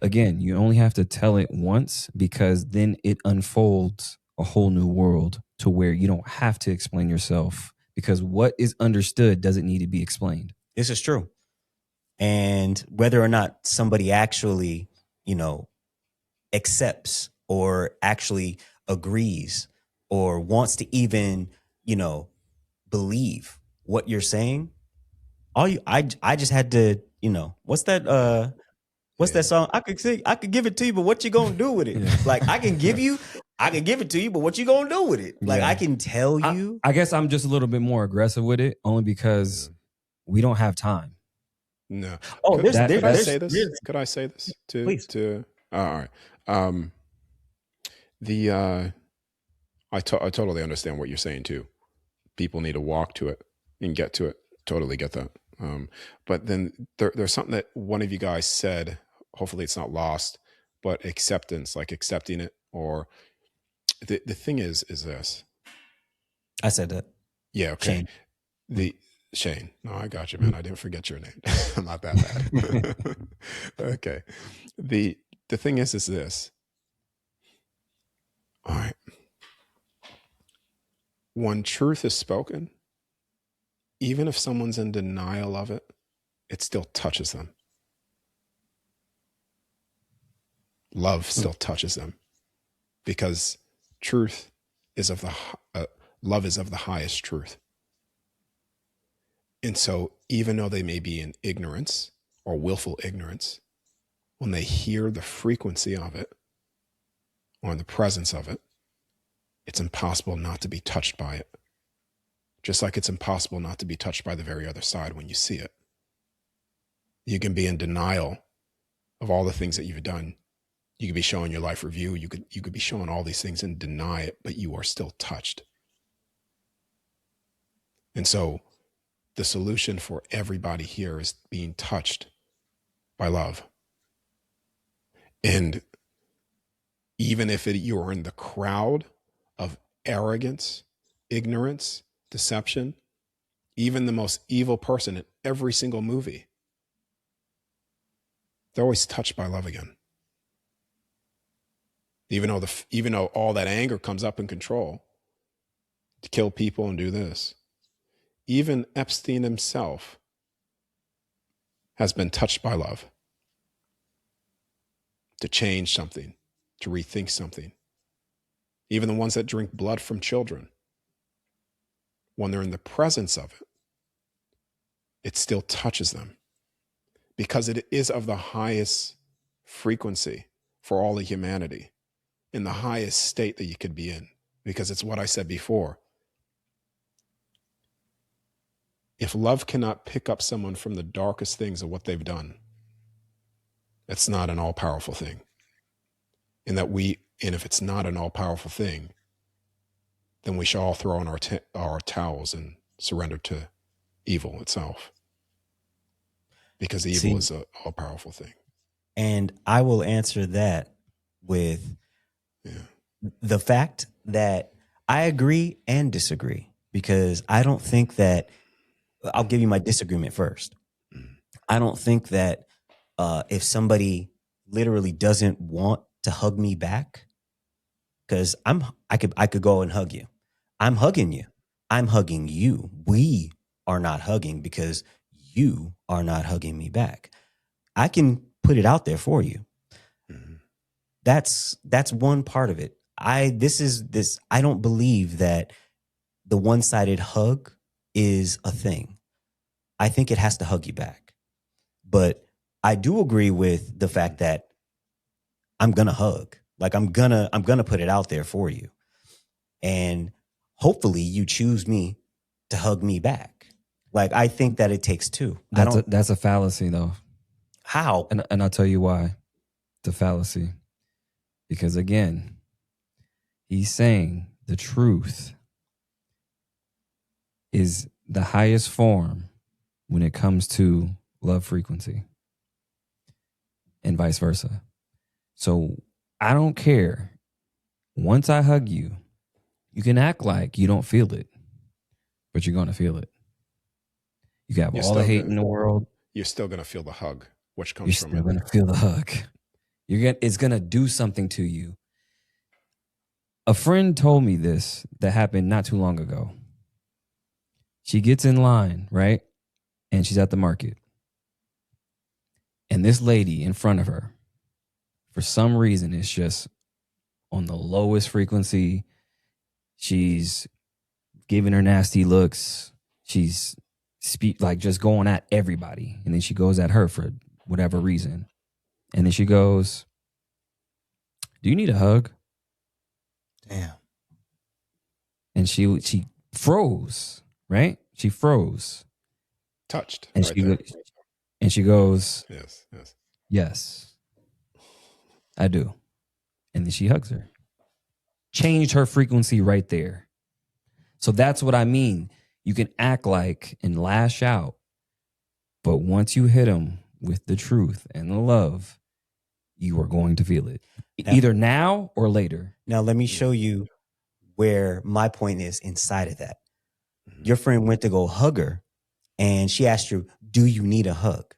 again, you only have to tell it once, because then it unfolds a whole new world to where you don't have to explain yourself, because what is understood doesn't need to be explained. This is true. And whether or not somebody actually, accepts or actually agrees or wants to even, believe what you're saying, I just had to, what's that song? I could give it to you, but what you gonna do with it? Yeah. Like I can give it to you, but what you gonna do with it? Like Yeah. I can tell you. I guess I'm just a little bit more aggressive with it, only because we don't have time. No. Oh, Could I there's say this? Could I say this Please. all right. I totally understand what you're saying too. People need to walk to it and get to it. Totally get that. But then there's something that one of you guys said, hopefully it's not lost, but acceptance, like accepting it, or the thing is this. I said that. Yeah. Okay. Shane. Shane. No, I got you, man. I didn't forget your name. I'm not that bad. Okay. The thing is this. All right. When truth is spoken, even if someone's in denial of it, it still touches them. Love still touches them, because truth is love is of the highest truth. And so even though they may be in ignorance or willful ignorance, when they hear the frequency of it or in the presence of it, it's impossible not to be touched by it. Just like it's impossible not to be touched by the very other side when you see it. You can be in denial of all the things that you've done. You could be showing your life review. You could be showing all these things and deny it, but you are still touched. And so the solution for everybody here is being touched by love. And even if you are in the crowd of arrogance, ignorance, deception, even the most evil person in every single movie, they're always touched by love again. Even though all that anger comes up in control to kill people and do this, even Epstein himself has been touched by love to change something, to rethink something. Even the ones that drink blood from children, when they're in the presence of it, it still touches them, because it is of the highest frequency for all of humanity, in the highest state that you could be in, because it's what I said before. If love cannot pick up someone from the darkest things of what they've done, it's not an all-powerful thing. And if it's not an all-powerful thing, then we should all throw in our towels and surrender to evil itself. Because evil is an all-powerful thing. And I will answer that with the fact that I agree and disagree, because I don't think that, I'll give you my disagreement first. I don't think that if somebody literally doesn't want to hug me back, because I could go and hug you. I'm hugging you. I'm hugging you. We are not hugging because you are not hugging me back. I can put it out there for you. Mm-hmm. That's one part of it. I don't believe that the one-sided hug is a thing. I think it has to hug you back. But I do agree with the fact that I'm gonna hug. Like I'm gonna put it out there for you. And hopefully you choose me to hug me back. Like I think that it takes two. That's a fallacy though. How? And I'll tell you why. The fallacy. Because again, he's saying the truth is the highest form when it comes to love frequency and vice versa. So I don't care. Once I hug you, you can act like you don't feel it, but you're going to feel it. You can have all the hate in the world. You're still going to feel the hug, which comes You're from still going to feel the hug. It's going to do something to you. A friend told me this that happened not too long ago. She gets in line, right? And she's at the market. And this lady in front of her, for some reason, is just on the lowest frequency. She's giving her nasty looks. She's just going at everybody. And then she goes at her for whatever reason. And then she goes, "Do you need a hug?" Damn. And she froze, right? She froze. touched. And she goes, yes. "Yes, I do." And then she hugs her. Changed her frequency right there. So that's what I mean. You can act like and lash out, but once you hit them with the truth and the love, you are going to feel it. Either now or later. Now let me show you where my point is inside of that. Your friend went to go hug her and she asked you, "Do you need a hug?"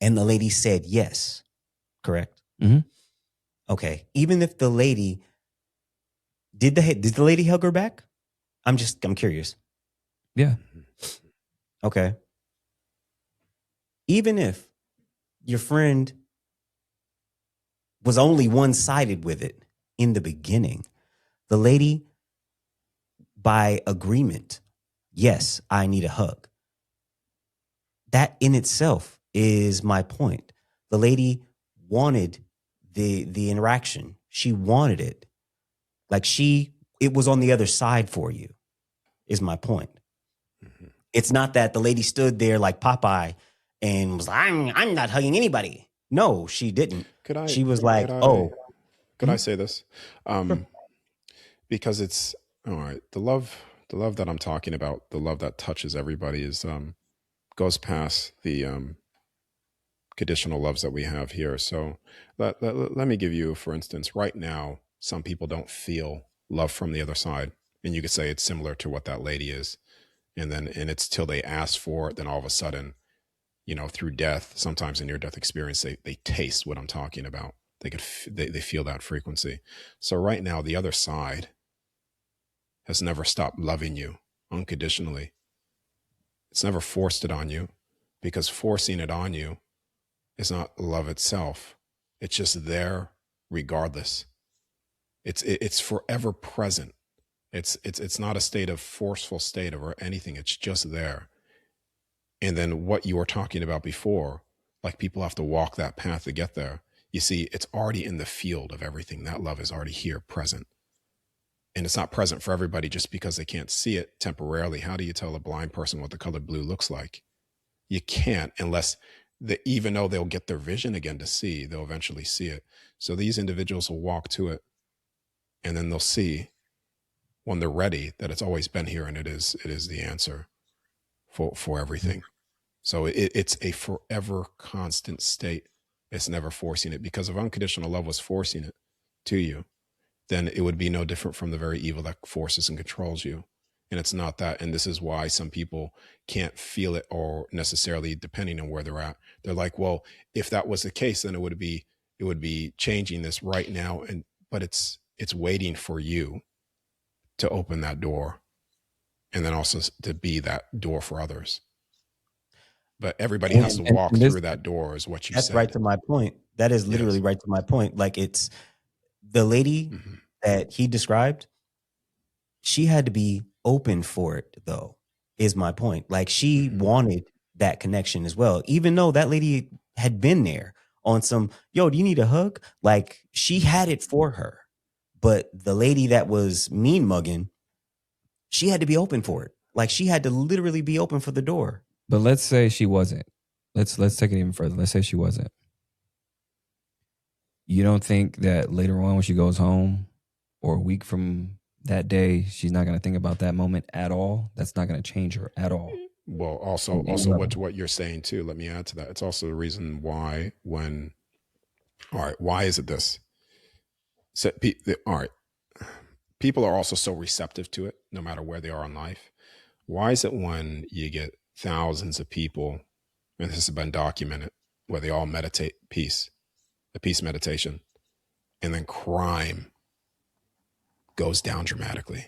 And the lady said yes. Correct? Mhm. Okay. Even if the lady did the lady hug her back? I'm curious. Yeah. Okay. Even if your friend was only one-sided with it in the beginning, the lady, by agreement, yes, I need a hug. That in itself is my point. The lady wanted the interaction. She wanted it. Like it was on the other side for you, is my point. Mm-hmm. It's not that the lady stood there like Popeye and was like, I'm not hugging anybody. No, she didn't. She was like, Could I say this? Because it's all right. The love that I'm talking about, the love that touches everybody, is goes past the conditional loves that we have here. So let me give you, for instance, right now, some people don't feel love from the other side, and you could say it's similar to what that lady is, and it's till they ask for it, then all of a sudden, through death, sometimes in near-death experience, they taste what I'm talking about. They feel that frequency. So right now, the other side has never stopped loving you unconditionally. It's never forced it on you, because forcing it on you is not love itself. It's just there regardless. It's forever present. It's not a state of forceful state or anything. It's just there. And then what you were talking about before, like people have to walk that path to get there. You see, it's already in the field of everything. That love is already here, present. And it's not present for everybody just because they can't see it temporarily. How do you tell a blind person what the color blue looks like? You can't, unless even though they'll get their vision again to see, they'll eventually see it. So these individuals will walk to it, and then they'll see, when they're ready, that it's always been here, and it is the answer for everything. So it's a forever constant state. It's never forcing it, because if unconditional love was forcing it to you, then it would be no different from the very evil that forces and controls you. And it's not that. And this is why some people can't feel it, or necessarily, depending on where they're at. They're like, well, if that was the case, then it would be changing this right now. But it's waiting for you to open that door, and then also to be that door for others. But everybody has to walk through that door, is what you said. That's right to my point. That is literally right to my point. Like, it's the lady that he described, she had to be open for it, though, is my point. Like, she wanted that connection as well, even though that lady had been there on some, yo, do you need a hug? Like, she had it for her. But the lady that was mean mugging, she had to be open for it. Like, she had to literally be open for the door. But let's say she wasn't. Let's take it even further. Let's say she wasn't. You don't think that later on when she goes home or a week from that day, she's not going to think about that moment at all? That's not going to change her at all. Well, also what you're saying too, let me add to that. It's also the reason why why is it this? So, all right. People are also so receptive to it, no matter where they are in life. Why is it when you get thousands of people, and this has been documented, where they all meditate a peace meditation, and then crime goes down dramatically?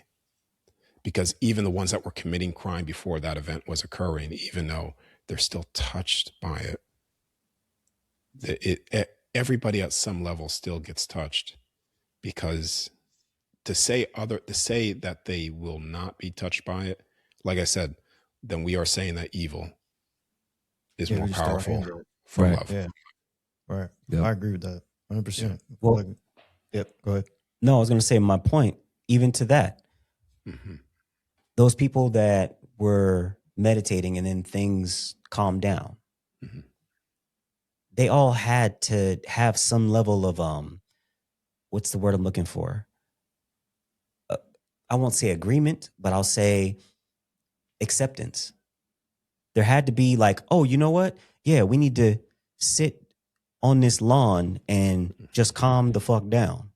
Because even the ones that were committing crime before that event was occurring, even though they're still touched by it, everybody at some level still gets touched. Because to say that they will not be touched by it, like I said, then we are saying that evil is more powerful from love. Yeah. Right. Yep. I agree with that. 100%. Well, yep. Go ahead. no, I was going to say my point, even to that. Mm-hmm. Those people that were meditating and then things calmed down, Mm-hmm. they all had to have some level of, what's the word I'm looking for? I won't say agreement, but I'll say acceptance. There had to be like, oh, you know what? Yeah, we need to sit on this lawn and just calm the fuck down.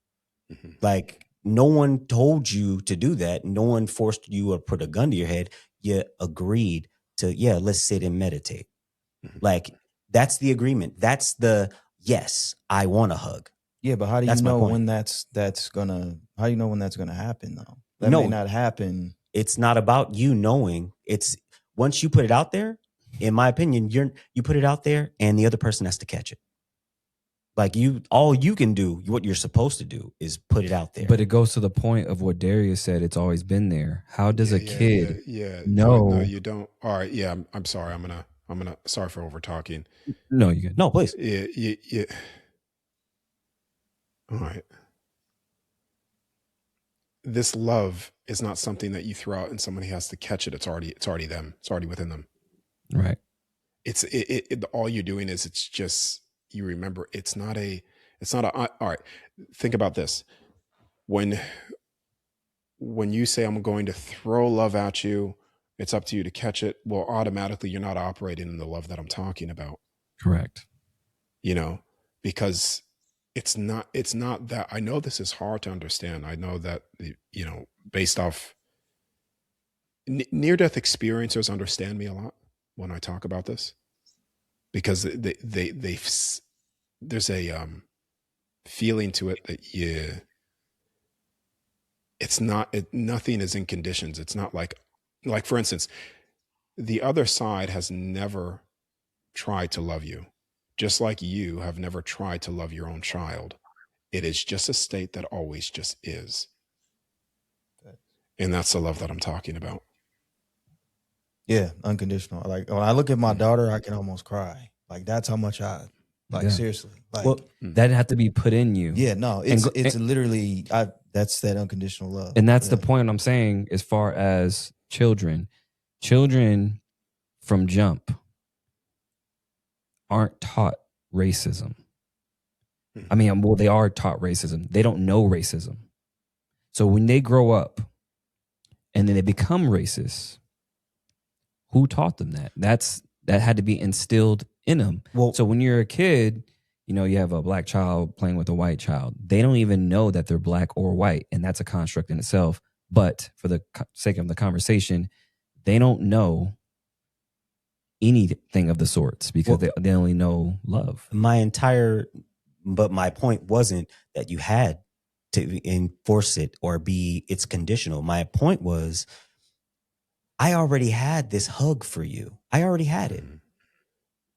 Mm-hmm. Like, no one told you to do that. No one forced you or put a gun to your head. You agreed to, yeah, let's sit and meditate. Mm-hmm. Like, that's the agreement. That's the, yes, I want a hug. Yeah, but how do you That's my know point. when that's gonna happen though? That No. may not happen. It's not about you knowing. It's once you put it out there, in my opinion, you put it out there and the other person has to catch it. Like, all you can do, what you're supposed to do, is put it out there. But it goes to the point of what Darius said. It's always been there. How does a kid No, know? you don't. All right. Yeah. I'm sorry. I'm gonna sorry for over talking. No, you good. No, please. Yeah. All right. This love is not something that you throw out and somebody has to catch it. It's already them. It's already within them. Right. All you're doing is, it's just, you remember, it's not all right. Think about this. When you say, I'm going to throw love at you, it's up to you to catch it. Well, automatically you're not operating in the love that I'm talking about. Correct. Because it's not that. I know this is hard to understand. I know that, based off near-death experiencers understand me a lot when I talk about this, because there's a feeling to it that nothing is in conditions. It's not like for instance, the other side has never tried to love you, just like you have never tried to love your own child. It is just a state that always just is. And that's the love that I'm talking about. Yeah, unconditional. Like, when I look at my daughter, I can almost cry. Like, that's how much Yeah. seriously. Like, Well, that had to be put in you. yeah, no, it's literally that's that unconditional love. And that's the Yeah. point I'm saying as far as children. Children from jump aren't taught racism. I mean, well, they are taught racism. They don't know racism. So when they grow up and then they become racist, who taught them that? That had to be instilled in them. Well, So when you're a kid, you have a black child playing with a white child. They don't even know that they're black or white, and that's a construct in itself. But for the sake of the conversation, they don't know anything of the sorts because they only know love. but my point wasn't that you had to enforce it or it's conditional. My point was, I already had this hug for you. I already had it.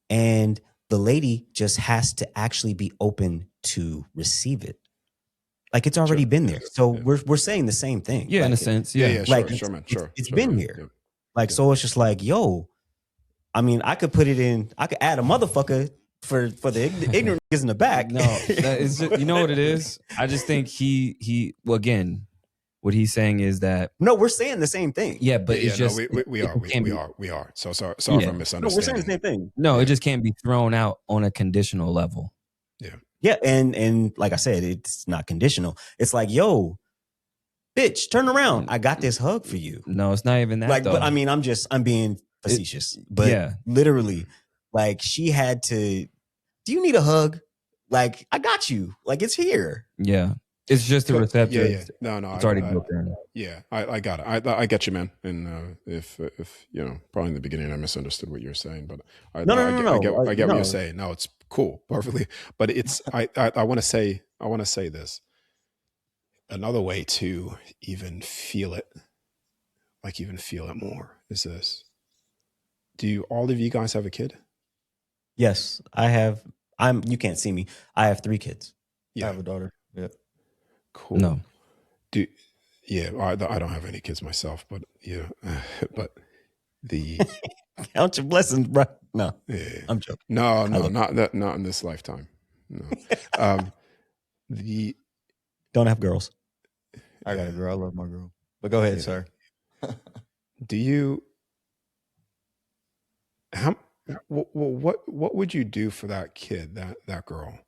And the lady just has to actually be open to receive it. Like it's already Sure. been there. So Yeah. we're saying the same thing. Yeah, in a Like, sense. Yeah, Yeah. yeah, sure, like sure, man, sure. it's sure, been man. here. Yeah. Like, so it's just like, yo, I mean, I could put it in, I could add a motherfucker for the ignorant niggas in the back. No, that is just, you know what it is? I just think well, again, what he's saying is that, No, we're saying the same thing. yeah, but Yeah, it's just, no, we are. can't We be- are. We are. So sorry Yeah. for No, we're misunderstanding. saying the same thing. No, Yeah. it just can't be thrown out on a conditional level. Yeah, and like I said, it's not conditional. It's like, yo, bitch, turn around. I got this hug for you. No, it's not even that. Like, though. but I mean, I'm being facetious. But yeah. literally, like she had to, do you need a hug? Like, I got you. Like, it's here. Yeah. It's just the receptor. Yeah. No. It's already built in. Yeah, I got it. I get you, man. And if you know, probably in the beginning I misunderstood what you were saying, but I get what you're saying. No, it's cool, perfectly. But it's I want to say this. Another way to even feel it, like even feel it more, is this. Do all of you guys have a kid? Yes, I have. You can't see me. I have 3 kids. Yeah, I have a daughter. Yeah. cool. No. I don't have any kids myself, but yeah, but the Count your blessings, bro. No, yeah. I'm joking. No, not in this lifetime. No. The Don't have girls. I got a girl. I love my girl. But go ahead, Yeah. sir. do you what would you do for that kid, that girl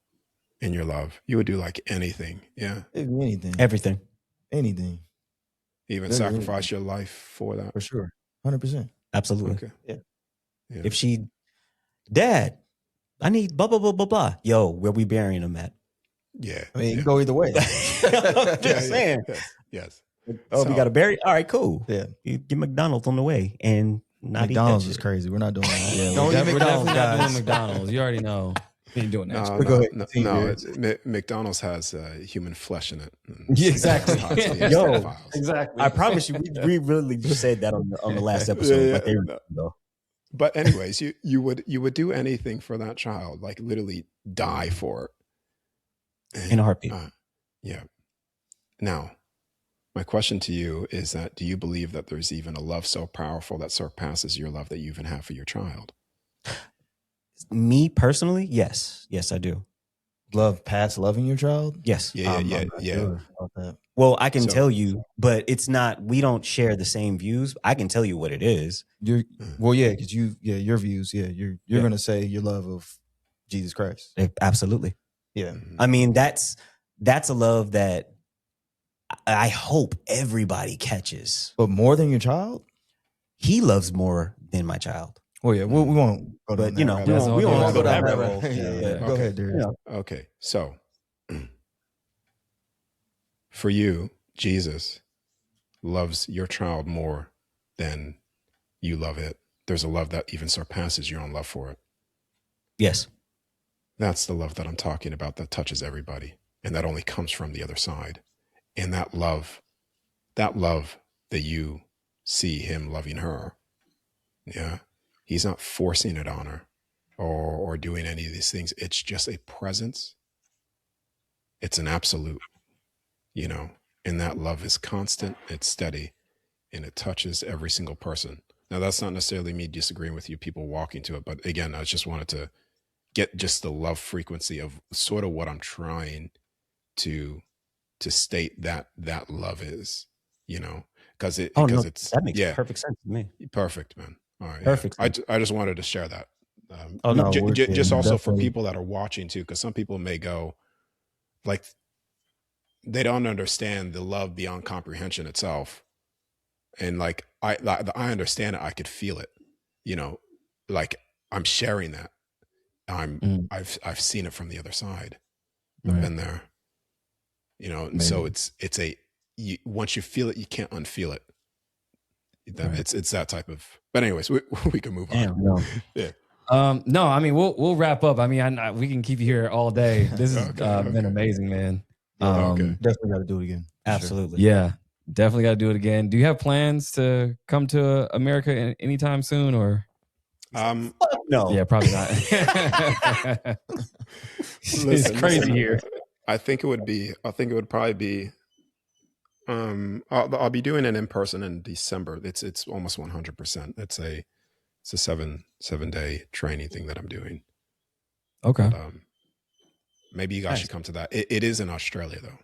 in your love? You would do like anything, yeah? Anything. Everything. Anything. Even Literally sacrifice your life for that? For sure. 100%. Absolutely. Okay. Yeah. Yeah. If she, Dad, I need blah, blah, blah, blah, blah. Yo, where we burying him at? Yeah. I mean, it yeah. can go either way. I'm just Yeah, saying. Yes. Oh, we So- got to bury? All right, cool. Yeah. You get McDonald's on the way and not McDonald's eat is that shit. crazy. We're not doing that. Yeah, Don't eat we're definitely McDonald's, not doing guys. McDonald's. You already know. We ain't doing that. No, But go ahead, no, continue, Darius. McDonald's has human flesh in it. Yeah, exactly. Yo, Exactly. I promise you, we really just said that on the last episode. Yeah, but they no. though. But anyways, you would do anything for that child, like literally die for it. In a heartbeat. Yeah. Now, my question to you is that, do you believe that there's even a love so powerful that surpasses your love that you even have for your child? Me personally, yes. Yes, I do. Love past loving your child? Yes. Yeah, I'm yeah, not yeah. sure about that. Well, I can So- tell you, but it's not, we don't share the same views. I can tell you what it is. You're well, yeah, because your views, you're Yeah. gonna say your love of Jesus Christ. Absolutely. Yeah. Mhm. I mean, that's a love that I hope everybody catches. But more than your child? He loves more than my child. Well, yeah, we won't go down But, you that know, rabbit That's hole. all we good. won't That's go all down good. that road. Yeah. Yeah. Go Okay. ahead, Darius. Okay, so for you, Jesus loves your child more than you love it. There's a love that even surpasses your own love for it. Yes. That's the love that I'm talking about, that touches everybody, and that only comes from the other side. And that love that you see him loving her, yeah, he's not forcing it on her or doing any of these things. It's just a presence. It's an absolute, and that love is constant, it's steady, and it touches every single person. Now, that's not necessarily me disagreeing with you, people walking to it, but again, I just wanted to get just the love frequency of sort of what I'm trying to state that love is, because it's that makes perfect sense to me. perfect, man. All right, Perfect. Yeah. I just wanted to share that. Oh, no, Just also for definitely. people that are watching too, because some people may go like they don't understand the love beyond comprehension itself, and like I understand it. I could feel it, like I'm sharing that. I've seen it from the other side. I've Right. been there, and so it's once you feel it, you can't unfeel it. Right. It's that type of. But anyways, we can move on. Damn. No. Yeah. No, I mean we'll wrap up. I mean, we can keep you here all day. This has Okay. been amazing, man. Okay. Definitely got to do it again. For sure. Absolutely. Yeah, definitely got to do it again. Do you have plans to come to America anytime soon, or? No. Yeah, probably not. It's Listen, crazy listen, here. I think it would be. I think it would probably be. I'll be doing it in person in December. It's almost 100%. It's a 7 day training thing that I'm doing. Okay. But maybe you guys Nice. should come to that. It is in Australia though.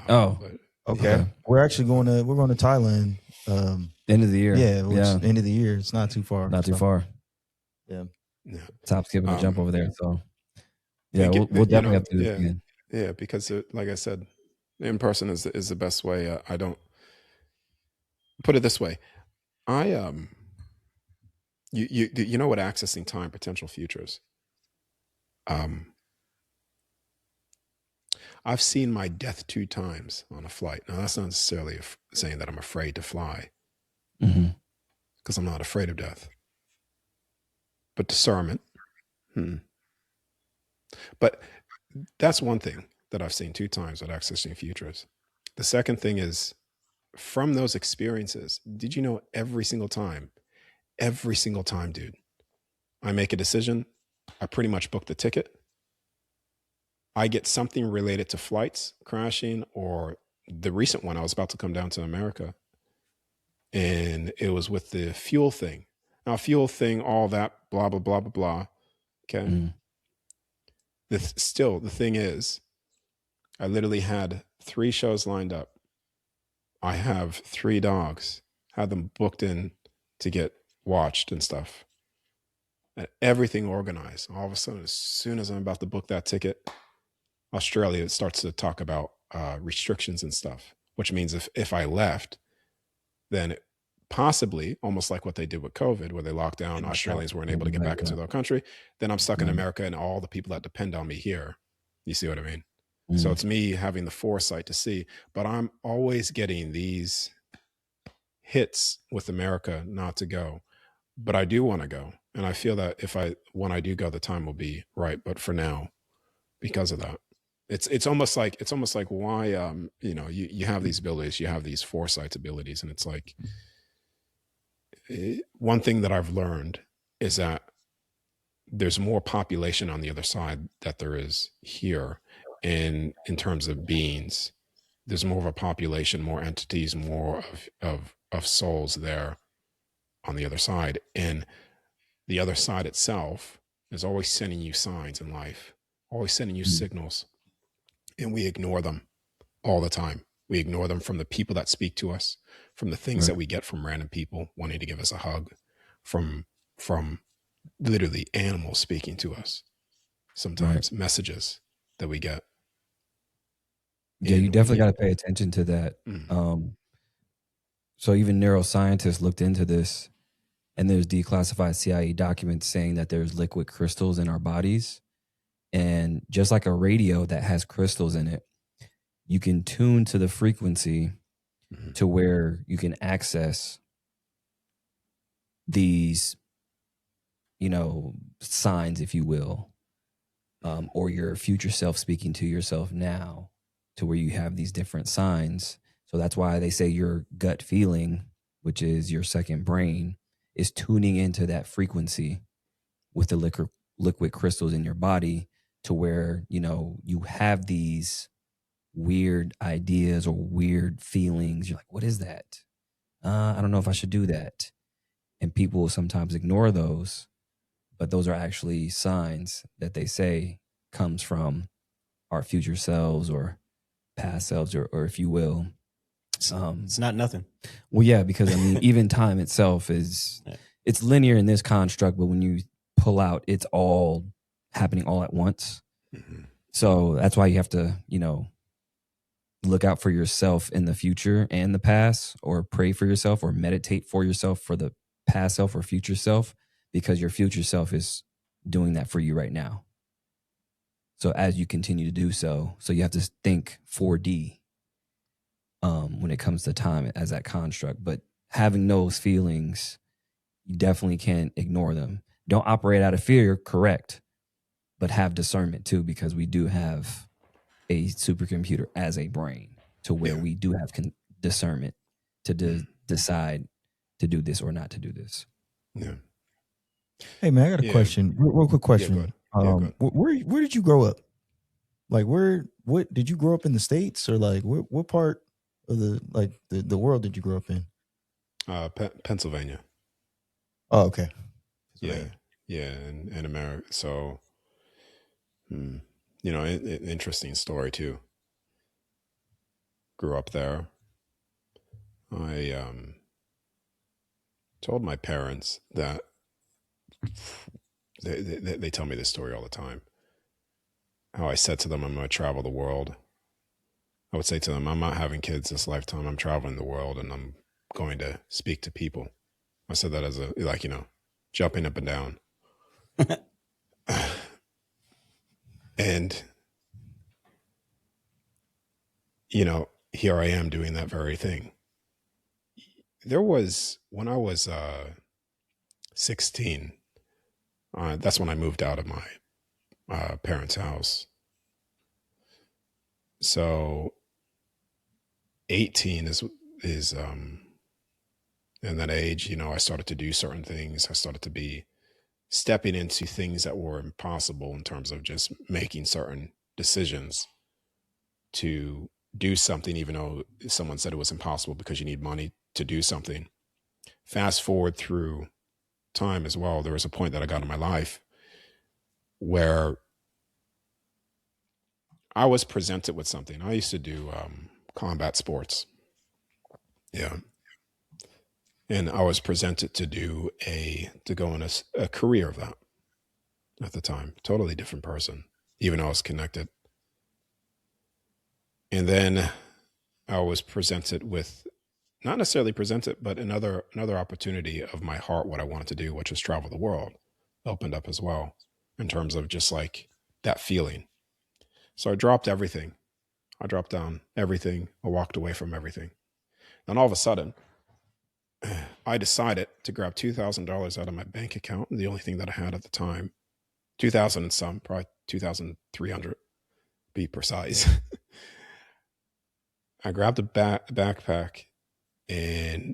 Oh. But Okay. Okay. We're actually going to Thailand. End of the year. Yeah, which Yeah. end of the year. It's not too far. Not too so, far. Yeah. yeah, Top skipping a jump over there. So yeah, Think we'll you definitely know, have to do this again. yeah, because like I said, in person is the best way. I don't put it this way. You know what accessing time potential futures. I've seen my death 2 times on a flight. Now that's not necessarily saying that I'm afraid to fly, Mhm. because I'm not afraid of death. But discernment. But that's one thing that I've seen 2 times with accessing futures. The second thing is, from those experiences, did you know every single time, dude, I make a decision, I pretty much book the ticket. I get something related to flights crashing, or the recent one, I was about to come down to America, and it was with the fuel thing. Now, fuel thing, all that, blah, blah, blah, blah, blah. Okay. Mhm. Still, the thing is, I literally had 3 shows lined up. I have 3 dogs, had them booked in to get watched and stuff. And everything organized. All of a sudden, as soon as I'm about to book that ticket, Australia starts to talk about restrictions and stuff, which means if I left, then possibly, almost like what they did with COVID, where they locked down, Australians weren't able to get back into their country, then I'm stuck in America and all the people that depend on me here. You see what I mean? So it's me having the foresight to see, but I'm always getting these hits with America not to go. But I do want to go. And I feel that when I do go, the time will be right. But for now, because of that, it's almost like why, you have these abilities, you have these foresight abilities. And it's like, one thing that I've learned is that there's more population on the other side that there is here. And in terms of beings, there's more of a population, more entities, more of souls there on the other side. And the other side itself is always sending you signs in life, always sending you signals. And we ignore them all the time. We ignore them, from the people that speak to us, from the things that we get from random people wanting to give us a hug, from literally animals speaking to us, sometimes messages that we get. Yeah, you definitely got to pay attention to that. So even neuroscientists looked into this, and there's declassified CIA documents saying that there's liquid crystals in our bodies. And just like a radio that has crystals in it, you can tune to the frequency to where you can access these, signs, if you will, or your future self speaking to yourself now, to where you have these different signs. So that's why they say your gut feeling, which is your second brain, is tuning into that frequency with the liquid crystals in your body, to where, you have these weird ideas or weird feelings. You're like, what is that? I don't know if I should do that. And people will sometimes ignore those, but those are actually signs that they say comes from our future selves or past selves, or if you will. It's not nothing. Well, yeah, because even time itself it's linear in this construct, but when you pull out, it's all happening all at once. So that's why you have to, look out for yourself in the future and the past, or pray for yourself, or meditate for yourself for the past self or future self, because your future self is doing that for you right now. So as you continue to do so you have to think 4D when it comes to time as that construct. But having those feelings, you definitely can't ignore them. Don't operate out of fear, correct, but have discernment too, because we do have a supercomputer as a brain, to where we do have discernment to decide to do this or not to do this. Yeah. Hey man, I got a question. Real quick question. Go ahead. Where did you grow up? Like, what did you grow up in the States, or like what part of the world did you grow up in? Pennsylvania. Oh, okay. Yeah, yeah, in America. So, you know, interesting story too. Grew up there. I told my parents that they tell me this story all the time. How I said to them, I'm going to travel the world. I would say to them, I'm not having kids this lifetime. I'm traveling the world and I'm going to speak to people. I said that as a, like, you know, jumping up and down. And, you know, here I am doing that very thing. There was, when I was 16, that's when I moved out of my parents' house. So 18 is in that age, you know, I started to do certain things. I started to be stepping into things that were impossible in terms of just making certain decisions to do something, even though someone said it was impossible because you need money to do something. Fast forward through time as well, there was a point that I got in my life where I was presented with something. I used to do combat sports. Yeah. And I was presented to go in a career of that at the time. Totally different person, even though I was connected. And then I was presented with, not necessarily presented, but another opportunity of my heart, what I wanted to do, which was travel the world, opened up as well in terms of just like that feeling. So I dropped everything. I dropped down everything. I walked away from everything. And all of a sudden, I decided to grab $2,000 out of my bank account, the only thing that I had at the time, 2,000 and some, probably 2,300, be precise. I grabbed a backpack and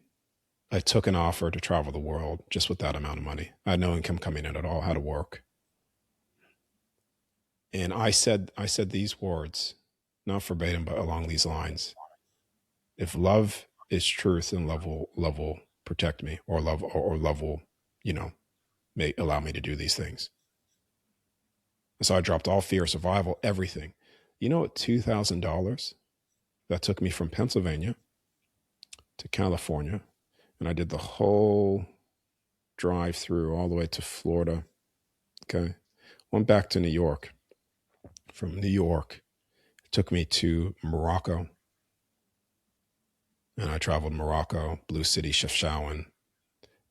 I took an offer to travel the world just with that amount of money. I had no income coming in at all, how to work. And I said these words, not verbatim, but along these lines. If love is truth, then love will protect me, or love will, you know, allow me to do these things. And so I dropped all fear, survival, everything. You know what, $2,000 that took me from Pennsylvania to California, and I did the whole drive through all the way to Florida. Okay. Went back to New York. From New York, it took me to Morocco. And I traveled Morocco, Blue City, Chefchaouen.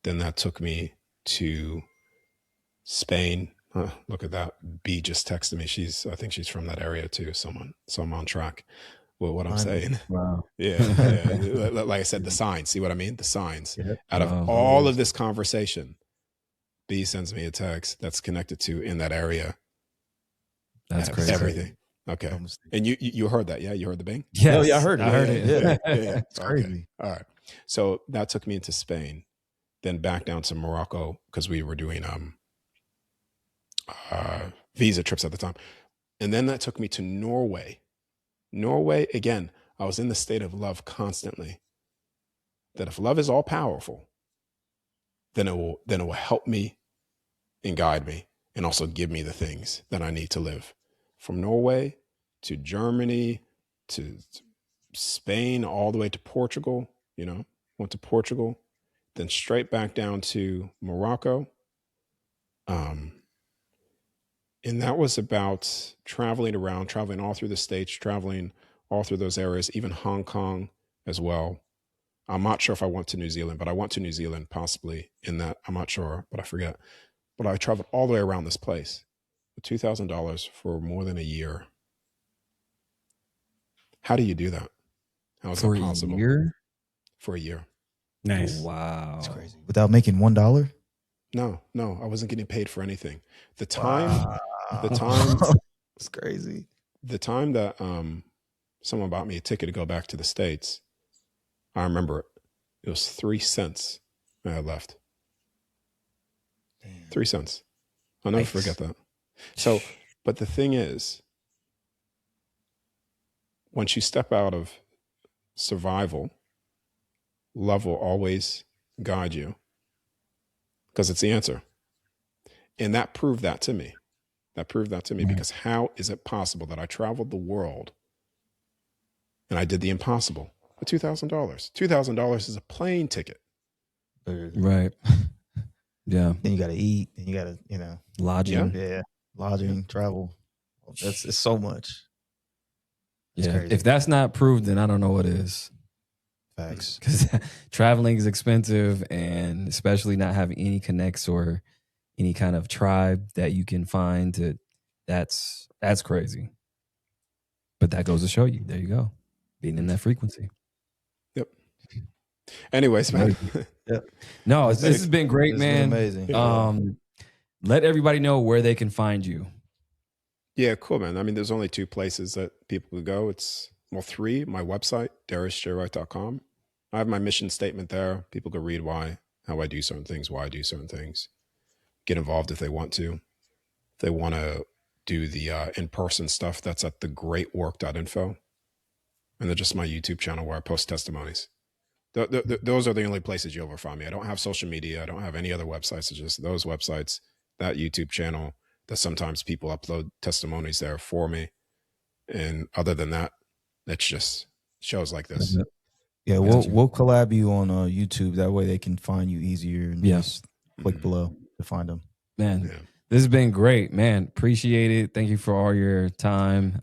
Then that took me to Spain. Look at that. B just texted me. I think she's from that area too. So I'm on track with what I'm saying. Wow. Yeah. Like I said, the signs. See what I mean? The signs. Yep. Out of all of this conversation, B sends me a text that's connected to in that area. That's crazy. Everything. Okay. And you heard that, yeah? You heard the bing? Yes, yeah, I heard it. I heard it. Yeah. It's crazy. All right. So that took me into Spain, then back down to Morocco because we were doing visa trips at the time. And then that took me to Norway. Norway, again, I was in the state of love constantly. That if love is all powerful, then it will help me and guide me and also give me the things that I need to live. From Norway to Germany to Spain, all the way to Portugal, you know, went to Portugal, then straight back down to Morocco. And that was about traveling all through the States, traveling all through those areas, even Hong Kong as well. I'm not sure if I went to New Zealand, but I went to New Zealand possibly in that. I'm not sure, but I forget. But I traveled all the way around this place with $2,000 for more than a year. How do you do that? How is that possible? For a year? For a year. Nice. Wow. That's crazy. Without making $1? No, I wasn't getting paid for anything. The time It's crazy. The time that someone bought me a ticket to go back to the States, I remember it was 3 cents when I left. Damn. 3 cents. I'll never forget that. So, but the thing is, once you step out of survival, love will always guide you because it's the answer. And that proved that to me. Because how is it possible that I traveled the world and I did the impossible for $2,000? $2,000 is a plane ticket. Right. Yeah. Then you got to eat. Then you got to, Lodging. yeah, lodging, travel. It's so much. It's Yeah. crazy. If that's not proved, then I don't know what is. Facts. Because traveling is expensive, and especially not having any connects or any kind of tribe that you can find. That's crazy. But that goes to show you. There you go. Being in that frequency. Yep. Anyways, man. Yep. No, this has been great, It's man. been amazing. Let everybody know where they can find you. Yeah, cool, man. I mean, there's only 2 places that people could go. It's, 3, my website, dariusjwright.com. I have my mission statement there. People could read how I do certain things, why I do certain things. Get involved if they want to. If they want to do the in-person stuff, that's at thegreatwork.info. And then just my YouTube channel where I post testimonies. Those are the only places you'll ever find me. I don't have social media. I don't have any other websites. It's just those websites, that YouTube channel, that sometimes people upload testimonies there for me. And other than that, it's just shows like this. Yeah, we'll collab you on YouTube. That way they can find you easier. And just click below to find them. Man, this has been great, man. Appreciate it. Thank you for all your time.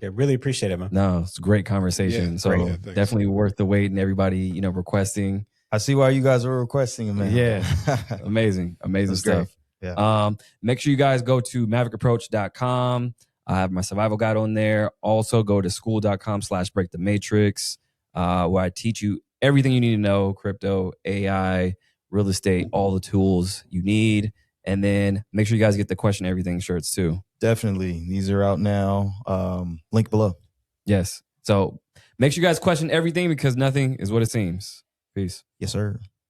Really appreciate it, man. No, it's a great conversation. Yeah, so great. definitely worth the wait, and everybody, requesting. I see why you guys are requesting it, man. Yeah. Amazing That's stuff. great. Yeah. Make sure you guys go to maverickapproach.com. I have my survival guide on there. Also go to school.com/breakthematrix, where I teach you everything you need to know: crypto, AI, real estate, all the tools you need. And then make sure you guys get the Question Everything shirts too. Definitely. These are out now. Link below. Yes. So make sure you guys question everything, because nothing is what it seems. Peace. Yes, sir.